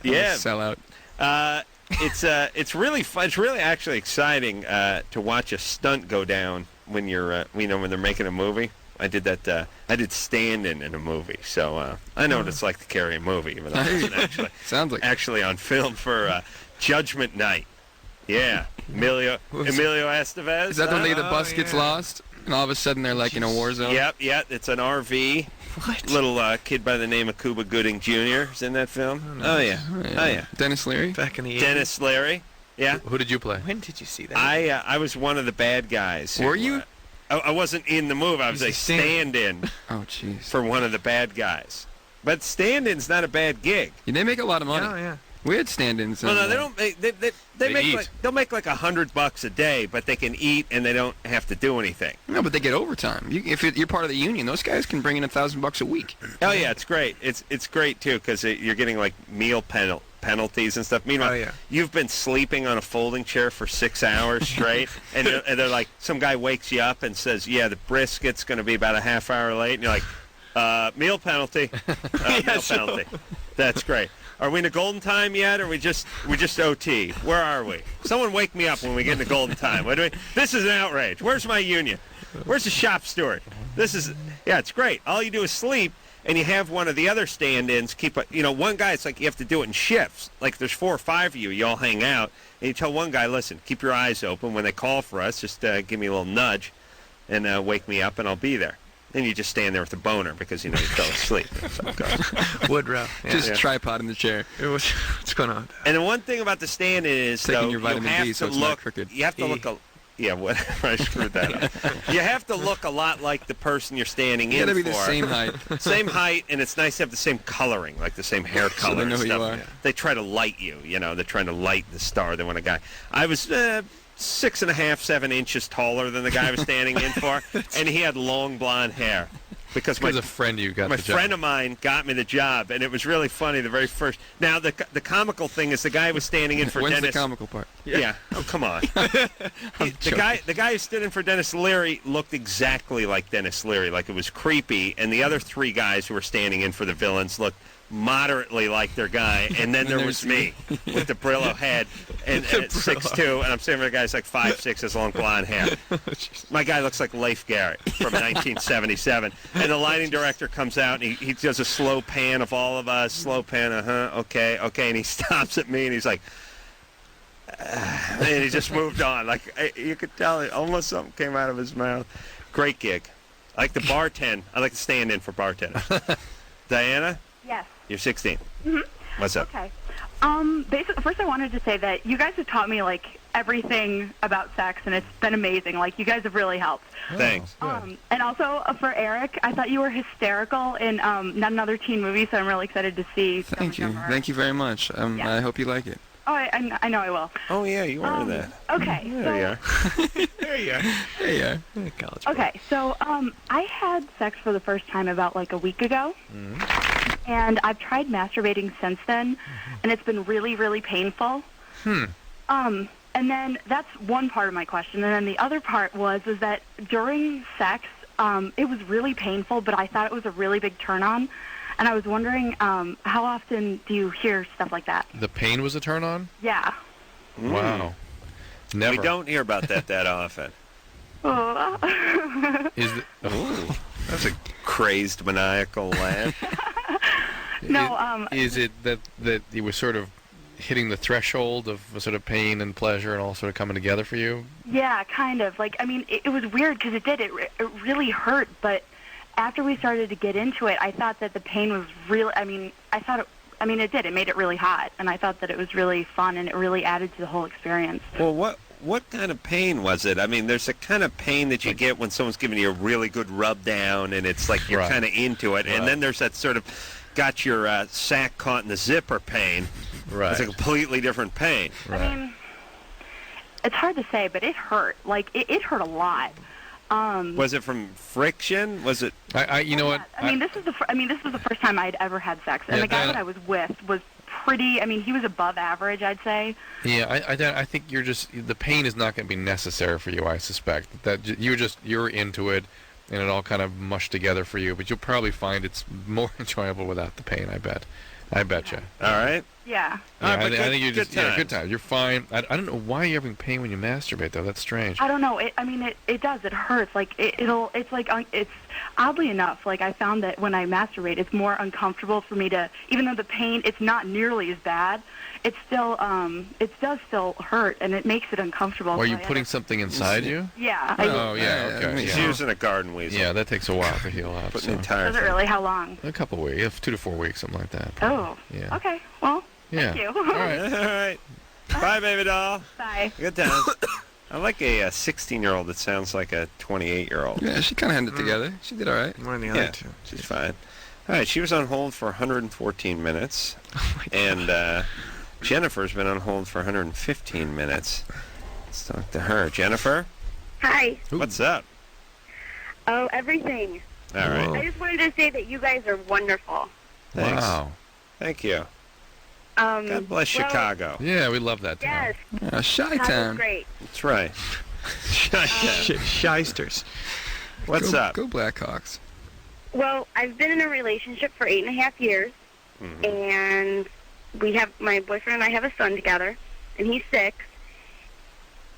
Yeah. Sell out. It's really fun. It's really actually exciting to watch a stunt go down when you're when they're making a movie. I did that. I did stand-in a movie, so I know what it's like to carry a movie, even though it wasn't actually on film for Judgment Night. Yeah, Emilio Estevez. Is that the day the bus gets lost, and all of a sudden they're like in a war zone? Yep. It's an RV. What? Little kid by the name of Cuba Gooding Jr. is in that film. Oh yeah. Dennis Leary. Back in the 80s. Dennis Leary. Yeah. Who did you play? When did you see that? I was one of the bad guys. Were you? I wasn't in the movie. I was a stand-in. Oh, jeez. For one of the bad guys. But stand-in's not a bad gig. Yeah, they make a lot of money. Oh, yeah. We had stand-ins. Well, no, they don't. They make they'll make like $100 a day, but they can eat and they don't have to do anything. No, but they get overtime. If you're part of the union, those guys can bring in $1,000 a week. Oh yeah, it's great. It's great too because you're getting like meal penalties and stuff. Meanwhile, you've been sleeping on a folding chair for 6 hours straight, and they're like, some guy wakes you up and says, "Yeah, the brisket's going to be about a half hour late," and you're like, "Meal penalty, meal penalty." That's great. Are we in the golden time yet, or we just OT? Where are we? Someone wake me up when we get in the golden time. This is an outrage. Where's my union? Where's the shop steward? It's great. All you do is sleep, and you have one of the other stand-ins keep one guy. It's like you have to do it in shifts. Like there's 4 or 5 of you. You all hang out, and you tell one guy, "Listen, keep your eyes open when they call for us. Just give me a little nudge, and wake me up, and I'll be there." Then you just stand there with a boner because you fell asleep. Woodrow. Yeah. Just tripod in the chair. What's going on? And the one thing about the stand-in is, taking your vitamin D, so it's not crooked. You have to look. Whatever. I screwed that up. You have to look a lot like the person you're standing in for. You got to be the same height. Same height, and it's nice to have the same coloring, like the same hair color. So they know and who stuff. you are. Yeah. They try to light you. They're trying to light the star. They want a guy. I was 6.5, 7 inches taller than the guy I was standing in for, and he had long blonde hair. because a friend you got my the job. friend of mine got me the job, and it was really funny. The very first. Now the comical thing is the guy was standing in for When's Dennis. the comical part? Yeah. Oh, come on. The guy who stood in for Dennis Leary looked exactly like Dennis Leary, like it was creepy, and the other three guys who were standing in for the villains looked moderately like their guy, and then there was me with the Brillo head and at 6'2", and I'm saying the guy's like 5'6", has long blonde hair. My guy looks like Leif Garrett from 1977, and the lighting director comes out and he does a slow pan of all of us, slow pan, okay, and he stops at me and he's like, and he just moved on. Like you could tell, almost something came out of his mouth. Great gig. I like the bartend. I like to stand in for bartenders. Diana? Yes. You're 16. Mm-hmm. What's up? Okay. Basically, first I wanted to say that you guys have taught me, like, everything about sex, and it's been amazing. Like, you guys have really helped. Thanks. And also, for Eric, I thought you were hysterical in Not Another Teen Movie, so I'm really excited to see. Thank you. Thank you very much. Yeah. I hope you like it. Oh, I know I will. Oh, yeah, you are that. Okay. There you are. There you are. There you are. College. Okay, so I had sex for the first time about, like, a week ago. Mm-hmm. And I've tried masturbating since then, and it's been really, really painful. And then that's one part of my question. And then the other part was that during sex, it was really painful, but I thought it was a really big turn-on. And I was wondering, how often do you hear stuff like that? The pain was a turn on? Yeah. Wow. Never. We don't hear about that often. Is the, That's a crazed, maniacal laugh. No, is it that you were sort of hitting the threshold of sort of pain and pleasure and all sort of coming together for you? Yeah, kind of. Like, I mean, it was weird because it did. It really hurt, but after we started to get into it, I thought that the pain was real. I mean, it did. It made it really hot, and I thought that it was really fun, and it really added to the whole experience. Well, what kind of pain was it? I mean, there's a kind of pain that you get when someone's giving you a really good rub down, and it's like you're kind of into it. And then there's that sort of got your sack caught in the zipper pain. Right. It's a completely different pain. Right. I mean, it's hard to say, but it hurt. Like, it hurt a lot. Was it from friction? Was it? You know what? I mean, this was the first time I'd ever had sex, and the guy that I was with was pretty. I mean, he was above average, I'd say. Yeah, I think you're just the pain is not going to be necessary for you. I suspect that you're into it, and it all kind of mushed together for you. But you'll probably find it's more enjoyable without the pain. I bet you. All right. Yeah. I think you just good time. You're fine. I don't know why you're having pain when you masturbate though. That's strange. I don't know. It does. It hurts. Like it's oddly enough. Like I found that when I masturbate, it's more uncomfortable for me to, even though the pain, it's not nearly as bad. It does still hurt, and it makes it uncomfortable. Are you putting something inside you? Yeah. Okay. He's using a garden weasel. Yeah, that takes a while to heal up. Putting entire. Does it really? How long? A couple weeks, 2 to 4 weeks, something like that. Oh. Yeah. Okay. Well. Yeah. Thank you. All right. Bye, baby doll. Bye. Good times. I like a 16-year-old that sounds like a 28-year-old. Yeah, she kind of had it together. She did all right. More than the other two. She's fine. All right, she was on hold for 114 minutes. And Jennifer's been on hold for 115 minutes. Let's talk to her. Jennifer? Hi. What's up? Oh, everything. All right. I just wanted to say that you guys are wonderful. Thanks. Wow. Thank you. God bless Chicago. Yeah, we love that town. Yes. Chi-town. Great. That's right. Chi-town. Shysters. What's up? Go Blackhawks. Well, I've been in a relationship for 8.5 years, and my boyfriend and I have a son together, and he's 6.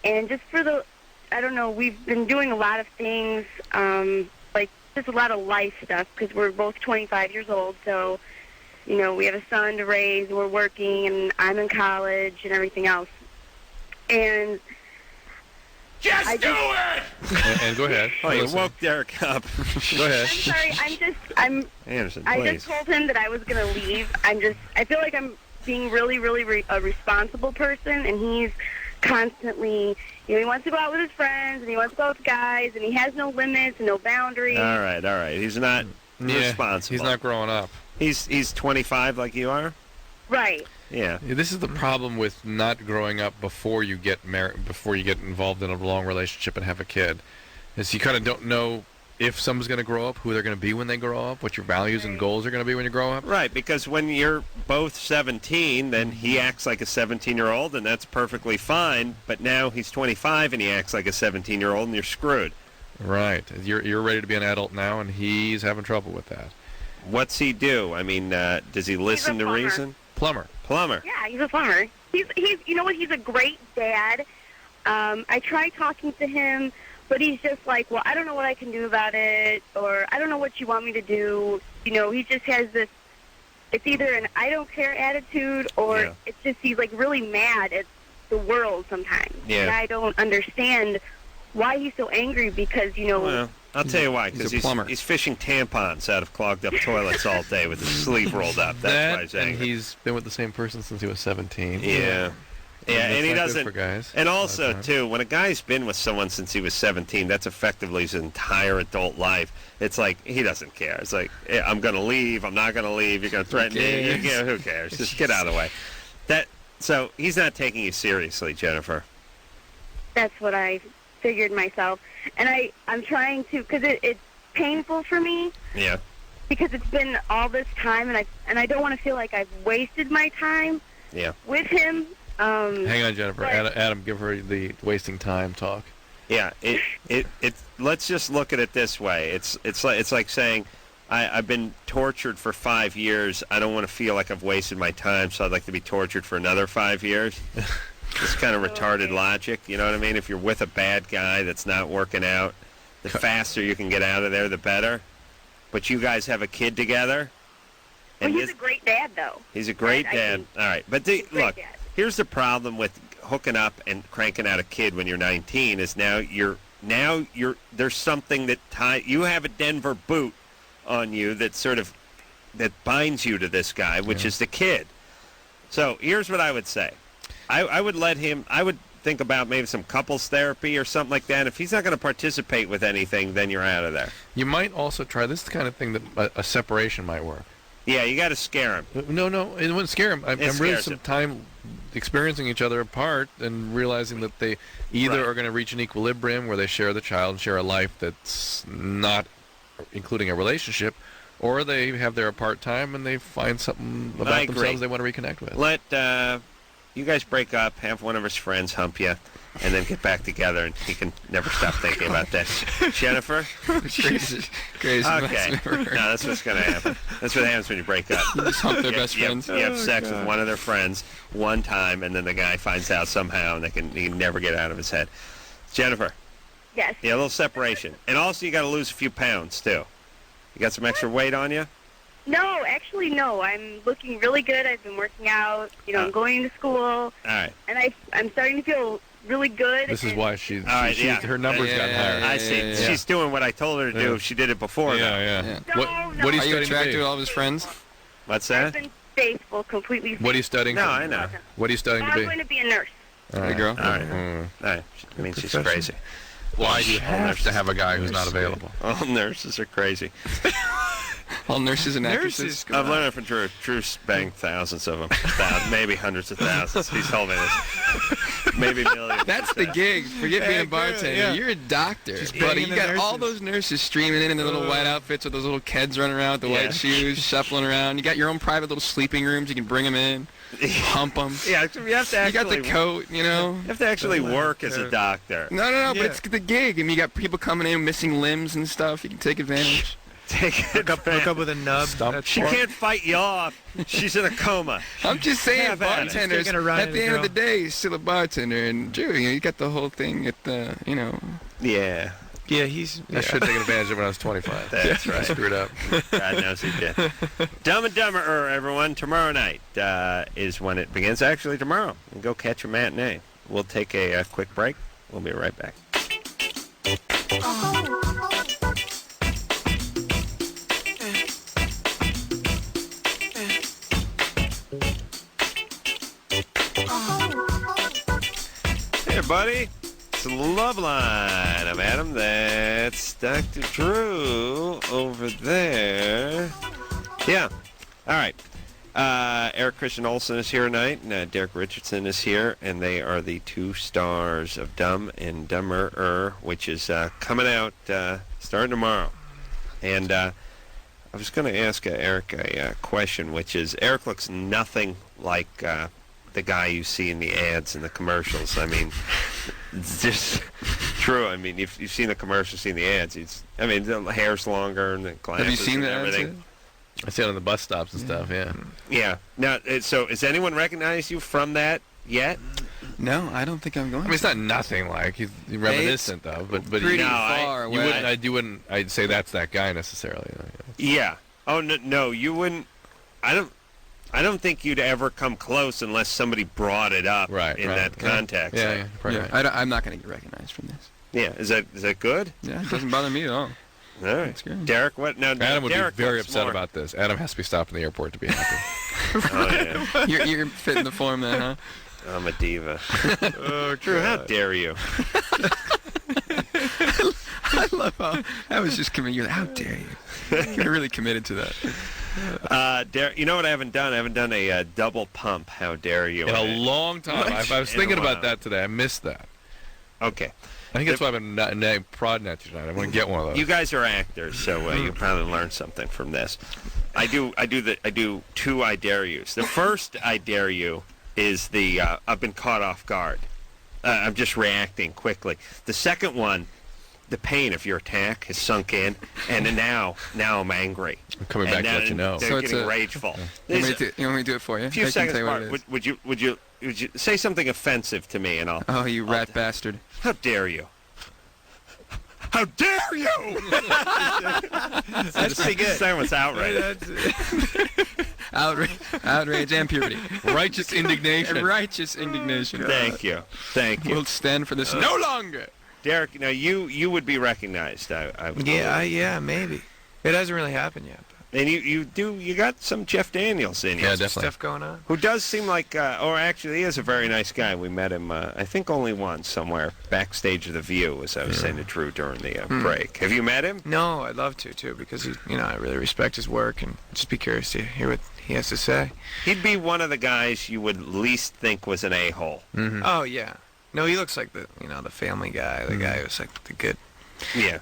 And just I don't know, we've been doing a lot of things, like just a lot of life stuff, because we're both 25 years old, so, you know, we have a son to raise, we're working, and I'm in college and everything else. And Just do it! And go ahead. Oh, you woke Derek up. Go ahead. I'm sorry, Anderson, I please. just told him that I was going to leave. I feel like I'm being really, really a responsible person, and he's constantly, you know, he wants to go out with his friends, and he wants to go out with guys, and he has no limits and no boundaries. All right. He's not responsible. He's not growing up. He's 25 like you are? Right. Yeah. This is the problem with not growing up before you get married, before you get involved in a long relationship and have a kid, is you kind of don't know if someone's going to grow up, who they're going to be when they grow up, what your values and goals are going to be when you grow up. Right, because when you're both 17, then he acts like a 17-year-old, and that's perfectly fine. But now he's 25, and he acts like a 17-year-old, and you're screwed. Right. You're ready to be an adult now, and he's having trouble with that. What's he do? I mean, does he listen to reason? Plumber. Yeah, he's a plumber. He's you know what? He's a great dad. I try talking to him, but he's just like, well, I don't know what I can do about it, or I don't know what you want me to do. You know, he just has this, it's either an I don't care attitude, or it's just he's like really mad at the world sometimes. Yeah. And I don't understand why he's so angry because, you know. Well, I'll tell you why, because he's fishing tampons out of clogged up toilets all day with his sleeve rolled up. That's why he's angry. And he's been with the same person since he was 17. Yeah. Yeah, and he doesn't. For guys. And also, too, when a guy's been with someone since he was 17, that's effectively his entire adult life. It's like he doesn't care. It's like, I'm going to leave. I'm not going to leave. You're going to threaten me. Who cares? Just get out of the way. So he's not taking you seriously, Jennifer. That's what I figured myself. And I'm trying to, because it's painful for me. Yeah. Because it's been all this time, and I don't want to feel like I've wasted my time with him. Hang on, Jennifer. Adam, give her the wasting time talk. Yeah, let's just look at it this way. It's like saying, I've been tortured for 5 years. I don't want to feel like I've wasted my time, so I'd like to be tortured for another 5 years. It's kind of retarded logic, you know what I mean? If you're with a bad guy that's not working out, the faster you can get out of there, the better. But you guys have a kid together. Well, he's a great dad, though. He's a great dad. All right, but look. Dad. Here's the problem with hooking up and cranking out a kid when you're 19 is now there's something that you have a Denver boot on you that binds you to this guy, which is the kid. So here's what I would say. I would think about maybe some couples therapy or something like that. If he's not going to participate with anything, then you're out of there. You might also try this kind of thing that a separation might work. Yeah, you got to scare him. No, it wouldn't scare him. I'm really some time experiencing each other apart and realizing that they either are going to reach an equilibrium where they share the child and share a life that's not including a relationship, or they have their apart time and they find something about themselves they want to reconnect with. Let you guys break up, have one of his friends hump you, and then get back together, and he can never stop thinking about that. Jennifer? Crazy. Okay. No, that's what's going to happen. That's what happens when you break up. You just hump their best friends. You have sex with one of their friends one time, and then the guy finds out somehow, and he can never get out of his head. Jennifer? Yes. Yeah, a little separation. And also you got to lose a few pounds, too. You got some extra weight on you? No, actually, no. I'm looking really good. I've been working out. You know, I'm going to school. All right. And I'm starting to feel really good. This is why her numbers got higher. I see. Yeah. She's doing what I told her to do. She did it before. Yeah. No, what are you attracted to all of his friends? What's that? I've been faithful, completely faithful. What are you studying? No, I know. What are you studying to be? I'm going to be a nurse. All right. Girl. All right. I mean, she's crazy. Why do you have to have a guy who's not available? All nurses are crazy. All nurses and actresses. I've learned it from Drew. Drew's banged thousands of them. Maybe hundreds of thousands. He's told me this. Maybe millions. That's the gig. Forget being a bartender. Yeah. You're a doctor. Buddy, you got all those nurses streaming in their little white outfits with those little kids running around with the white shoes, shuffling around. You got your own private little sleeping rooms. You can bring them in, hump them. Yeah, you have to actually... You got the coat, you know. You have to actually work as a doctor. No, but it's the gig. I mean, you got people coming in missing limbs and stuff. You can take advantage. Hook up with a nub. She can't fight you off. She's in a coma. I'm just saying, bartenders, at the end of the day, he's still a bartender. And Drew, you got the whole thing at the, Yeah. Yeah, I should have taken advantage of it when I was 25. That's right. I screwed up. God knows he did. Dumb and Dumberer, everyone. Tomorrow night is when it begins. Actually, tomorrow. And go catch a matinee. We'll take a quick break. We'll be right back. Hey, everybody. It's Loveline. I'm Adam. That's Dr. Drew over there. Yeah. All right. Eric Christian Olsen is here tonight, and Derek Richardson is here, and they are the two stars of Dumb and Dumberer, which is coming out starting tomorrow. And I was going to ask Eric a question, which is, Eric looks nothing like the guy you see in the ads and the commercials. I mean, it's just true. I mean, you've seen the commercials, seen the ads. The hair's longer and the glasses. Have you seen and the everything. ads? I see it on the bus stops and stuff, yeah. Yeah. Now, so has anyone recognized you from that yet? No, I don't think I'm going. I mean, it's not nothing like he's reminiscent of, but pretty you, far away. You wouldn't. I'd say that's that guy necessarily. Yeah. Oh no, you wouldn't. I don't think you'd ever come close unless somebody brought it up in that context. Yeah. I'm not going to get recognized from this. Yeah. Is that good? Yeah, it doesn't bother me at all. All right. That's good. Derek, what now? Adam would Derek be very looks upset more- about this. Adam has to be stopped in the airport to be happy. Oh yeah. You're fitting the form then, huh? I'm a diva. Oh, Drew, how dare you? I love how I was just committed. You're like, how dare you? You're really committed to that. Derek, you know what I haven't done? I haven't done a double pump. How dare you? In a long time. I was thinking about that today. I missed that. Okay. I think that's why I've been prodding at you tonight. I want to get one of those. You guys are actors, so you probably learned something from this. I do two I dare yous. The first I dare you is the I've been caught off guard. I'm just reacting quickly. The second one, the pain of your attack has sunk in, and now I'm angry. I'm coming back to let you know. They're So getting rageful. You want me to do it for you? A few I can seconds tell you what apart. it is. Would you say something offensive to me, and I'll... Oh, you rat bastard. How dare you? How dare you? That's pretty good. Someone's outrage. Outrage and puberty. Righteous indignation. Righteous indignation. Thank you. We'll stand for this no longer. Derek, now you would be recognized. I would Yeah, maybe. It hasn't really happened yet. And you got some Jeff Daniels in you. Yeah, definitely. Stuff going on. Who does seem like, or actually he is a very nice guy. We met him, I think only once somewhere backstage of The View, as I was saying to Drew during the break. Have you met him? No, I'd love to too, because I really respect his work and just be curious to hear what he has to say. He'd be one of the guys you would least think was an a-hole. Mm-hmm. Oh yeah. No, he looks like the family guy, the guy who's like the good,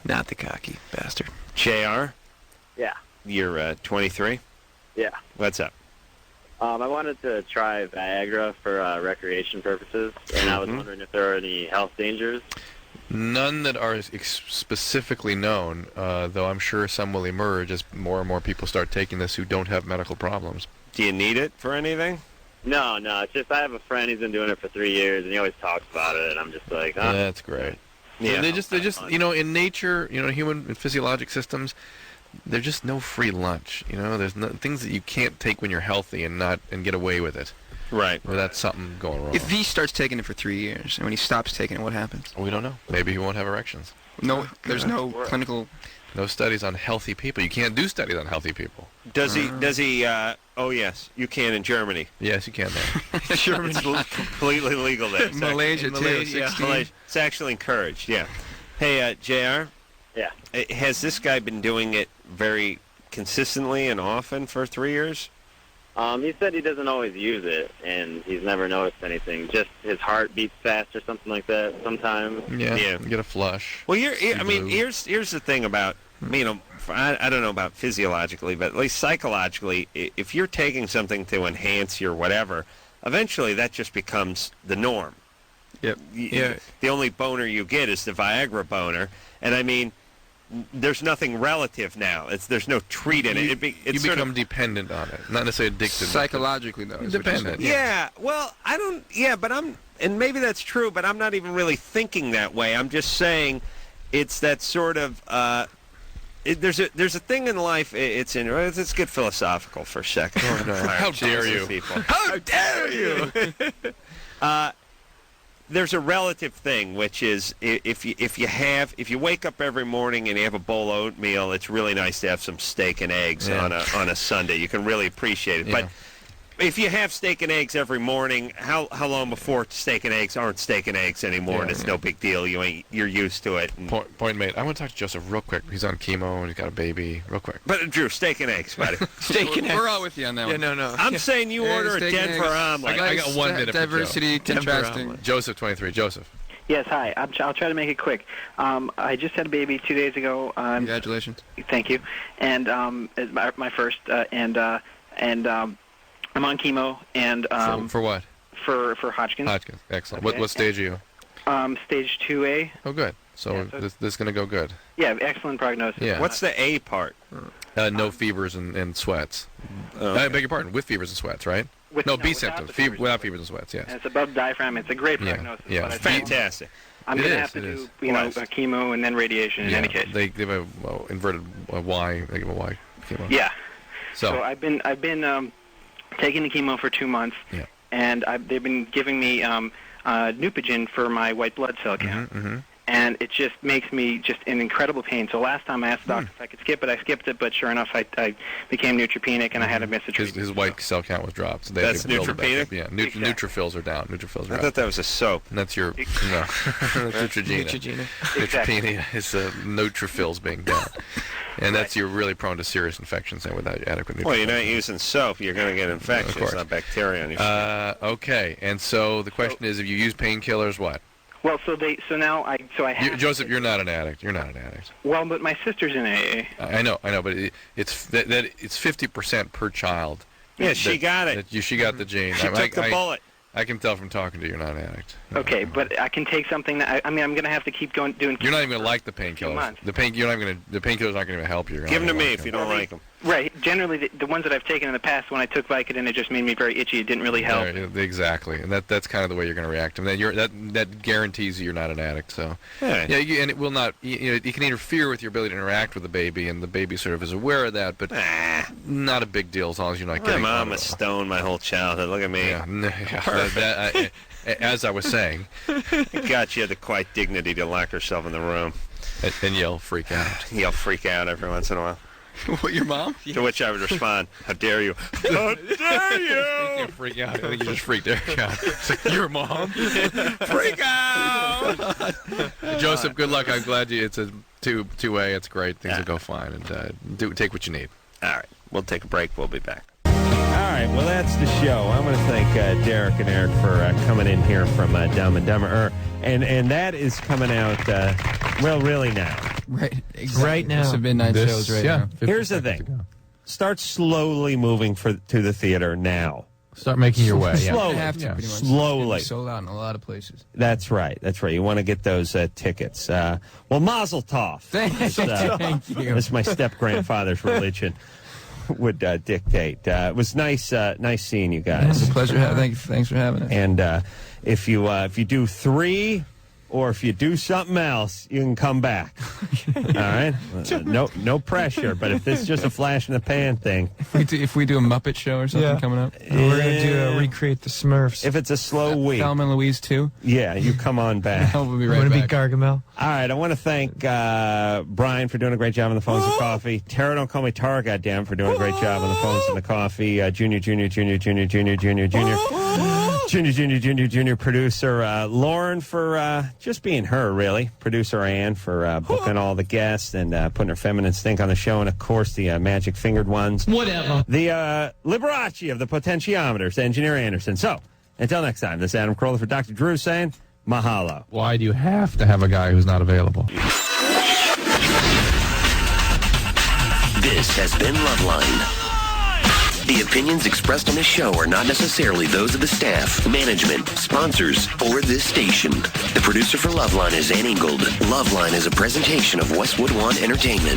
not the cocky bastard. JR? Yeah. You're 23? Yeah. What's up? I wanted to try Viagra for recreation purposes, and I was wondering if there are any health dangers. None that are specifically known, though I'm sure some will emerge as more and more people start taking this who don't have medical problems. Do you need it for anything? No, it's just I have a friend, he's been doing it for 3 years, and he always talks about it, and I'm just like, Yeah, that's great. Yeah. They just in nature, human and physiologic systems, there's just no free lunch. There's things that you can't take when you're healthy and get away with it. Right. Or that's something going wrong. If he starts taking it for 3 years, and when he stops taking it, what happens? We don't know. Maybe he won't have erections. No, there's no clinical... No studies on healthy people. You can't do studies on healthy people. Does he, oh yes, you can in Germany. Yes, you can there. Germany's completely legal there. Malaysia, too, 16. Malaysia. It's actually encouraged, yeah. Hey, JR? Yeah. Has this guy been doing it very consistently and often for 3 years? He said he doesn't always use it, and he's never noticed anything. Just his heart beats fast or something like that sometimes. Yeah. Get a flush. Well, here's the thing about, I don't know about physiologically, but at least psychologically, if you're taking something to enhance your whatever, eventually that just becomes the norm. Yep. The only boner you get is the Viagra boner, and there's nothing relative now. There's no treat in it. You become dependent on it, not necessarily addicted. Psychologically, though. Dependent. Yeah. Well, I don't. Yeah, but and maybe that's true, but I'm not even really thinking that way. I'm just saying, it's that sort of. There's a thing in life. Let's get philosophical for a second. Oh, no. How dare you? People. How dare you? There's a relative thing, which is if you wake up every morning and you have a bowl of oatmeal, it's really nice to have some steak and eggs on a Sunday. You can really appreciate it. Yeah. But if you have steak and eggs every morning, how long before steak and eggs aren't steak and eggs anymore, and it's no big deal? You're used to it. Point made. I want to talk to Joseph real quick. He's on chemo and he's got a baby. Real quick. But Drew, steak and eggs, buddy. Steak and eggs. We're all with you on that one. No. I'm saying you order a Denver omelet. I got 1 minute. Diversity, contrasting. Joseph, 23. Joseph. Yes, hi. I'll try to make it quick. I just had a baby 2 days ago. Congratulations. Thank you. And it's my first, and I'm on chemo. And for what? For Hodgkin's. Hodgkin's. Excellent. Okay. What stage are you? Stage 2A. Oh, good. So this is going to go good. Yeah, excellent prognosis. Yeah. What's the A part? No fevers and sweats. I beg your pardon. With fevers and sweats, right? B symptoms. Without fevers and sweats, yes. And it's above the diaphragm. It's a great prognosis. Yeah. But Fantastic. I'm going to have to do, chemo and then radiation in any case. They give a inverted Y. They give a Y chemo. Yeah. So I've been taking the chemo for 2 months. Yeah. And they've been giving me Neupogen for my white blood cell count. Mm-hmm. And it just makes me just in incredible pain. So last time I asked the doctor if I could skip it, I skipped it, but sure enough, I became neutropenic, and I had to miss a treatment. His white cell count was dropped. So that's neutropenic? Yeah, neutrophils are down. Neutrophils are I thought that was a soap. And that's your, no, Neutrogena. Neutropenia is neutrophils being down. And that's you're really prone to serious infections and without adequate nutrition. Well, you're not using soap. You're going to get infections, not bacteria on your skin. Okay, and so the question is, if you use painkillers, what? Well, now I have. Joseph, you're not an addict. You're not an addict. Well, but my sister's in AA. I know, but it's 50% per child. Yeah, she got it. She got the gene. She took the bullet. I can tell from talking to you, you're not an addict. Okay, but I can take something that I'm going to have to keep doing. You're not even going to like the painkillers. The painkillers aren't going to help you. Give them to me if you don't like them. Right. Generally, the ones that I've taken in the past, when I took Vicodin, it just made me very itchy. It didn't really help. Exactly, and that's kind of the way you're going to react. And then that guarantees you're not an addict. So and it will not. It can interfere with your ability to interact with the baby, and the baby sort of is aware of that. But not a big deal as long as you're not getting. My mom was stoned my whole childhood. Look at me. As I was saying, God, she had the quiet dignity to lock herself in the room and yell, "Freak out!" Yell, "Freak out!" every once in a while. What, your mom? To which I would respond, "How dare you? How dare you!" You can't freak out. I think you just freaked Eric out. It's like, your mom? Freak out! Joseph, good luck. I'm glad it's a 2A. It's great. Things will go fine. And take what you need. All right. We'll take a break. We'll be back. All right, well, that's the show. I want to thank Derek and Eric for coming in here from Dumb and Dumberer. And that is coming out, really now. Right, exactly. Right now. This have been 9 shows now. Here's the thing. Start slowly moving to the theater now. Start making your way. Slowly. You have to, pretty much. Slowly. Sold out in a lot of places. That's right. You want to get those tickets. Well, Mazel Tov. Thank you. That's my step-grandfather's religion. Would dictate. It was nice seeing you guys. It was a pleasure. Thanks for having us. And if you do 3, or if you do something else, you can come back. All right? No pressure. But if this is just a flash in the pan thing, if we do a Muppet show or something coming up, we're gonna do recreate the Smurfs. If it's a slow week, Thelma and Louise too. Yeah, you come on back. We'll be right back. Be Gargamel. All right, I want to thank Brian for doing a great job on the phones and coffee. Tara, don't call me Tara, goddamn, for doing a great job on the phones and the coffee. Junior producer Lauren for just being her, really. Producer Ann for booking all the guests and putting her feminine stink on the show, and of course the magic fingered ones. Whatever. The Liberace of the potentiometers, Engineer Anderson. So until next time, this is Adam Carolla for Dr. Drew saying mahalo. Why do you have to have a guy who's not available? This has been Loveline. The opinions expressed on this show are not necessarily those of the staff, management, sponsors, or this station. The producer for Loveline is Ann Ingold. Loveline is a presentation of Westwood One Entertainment.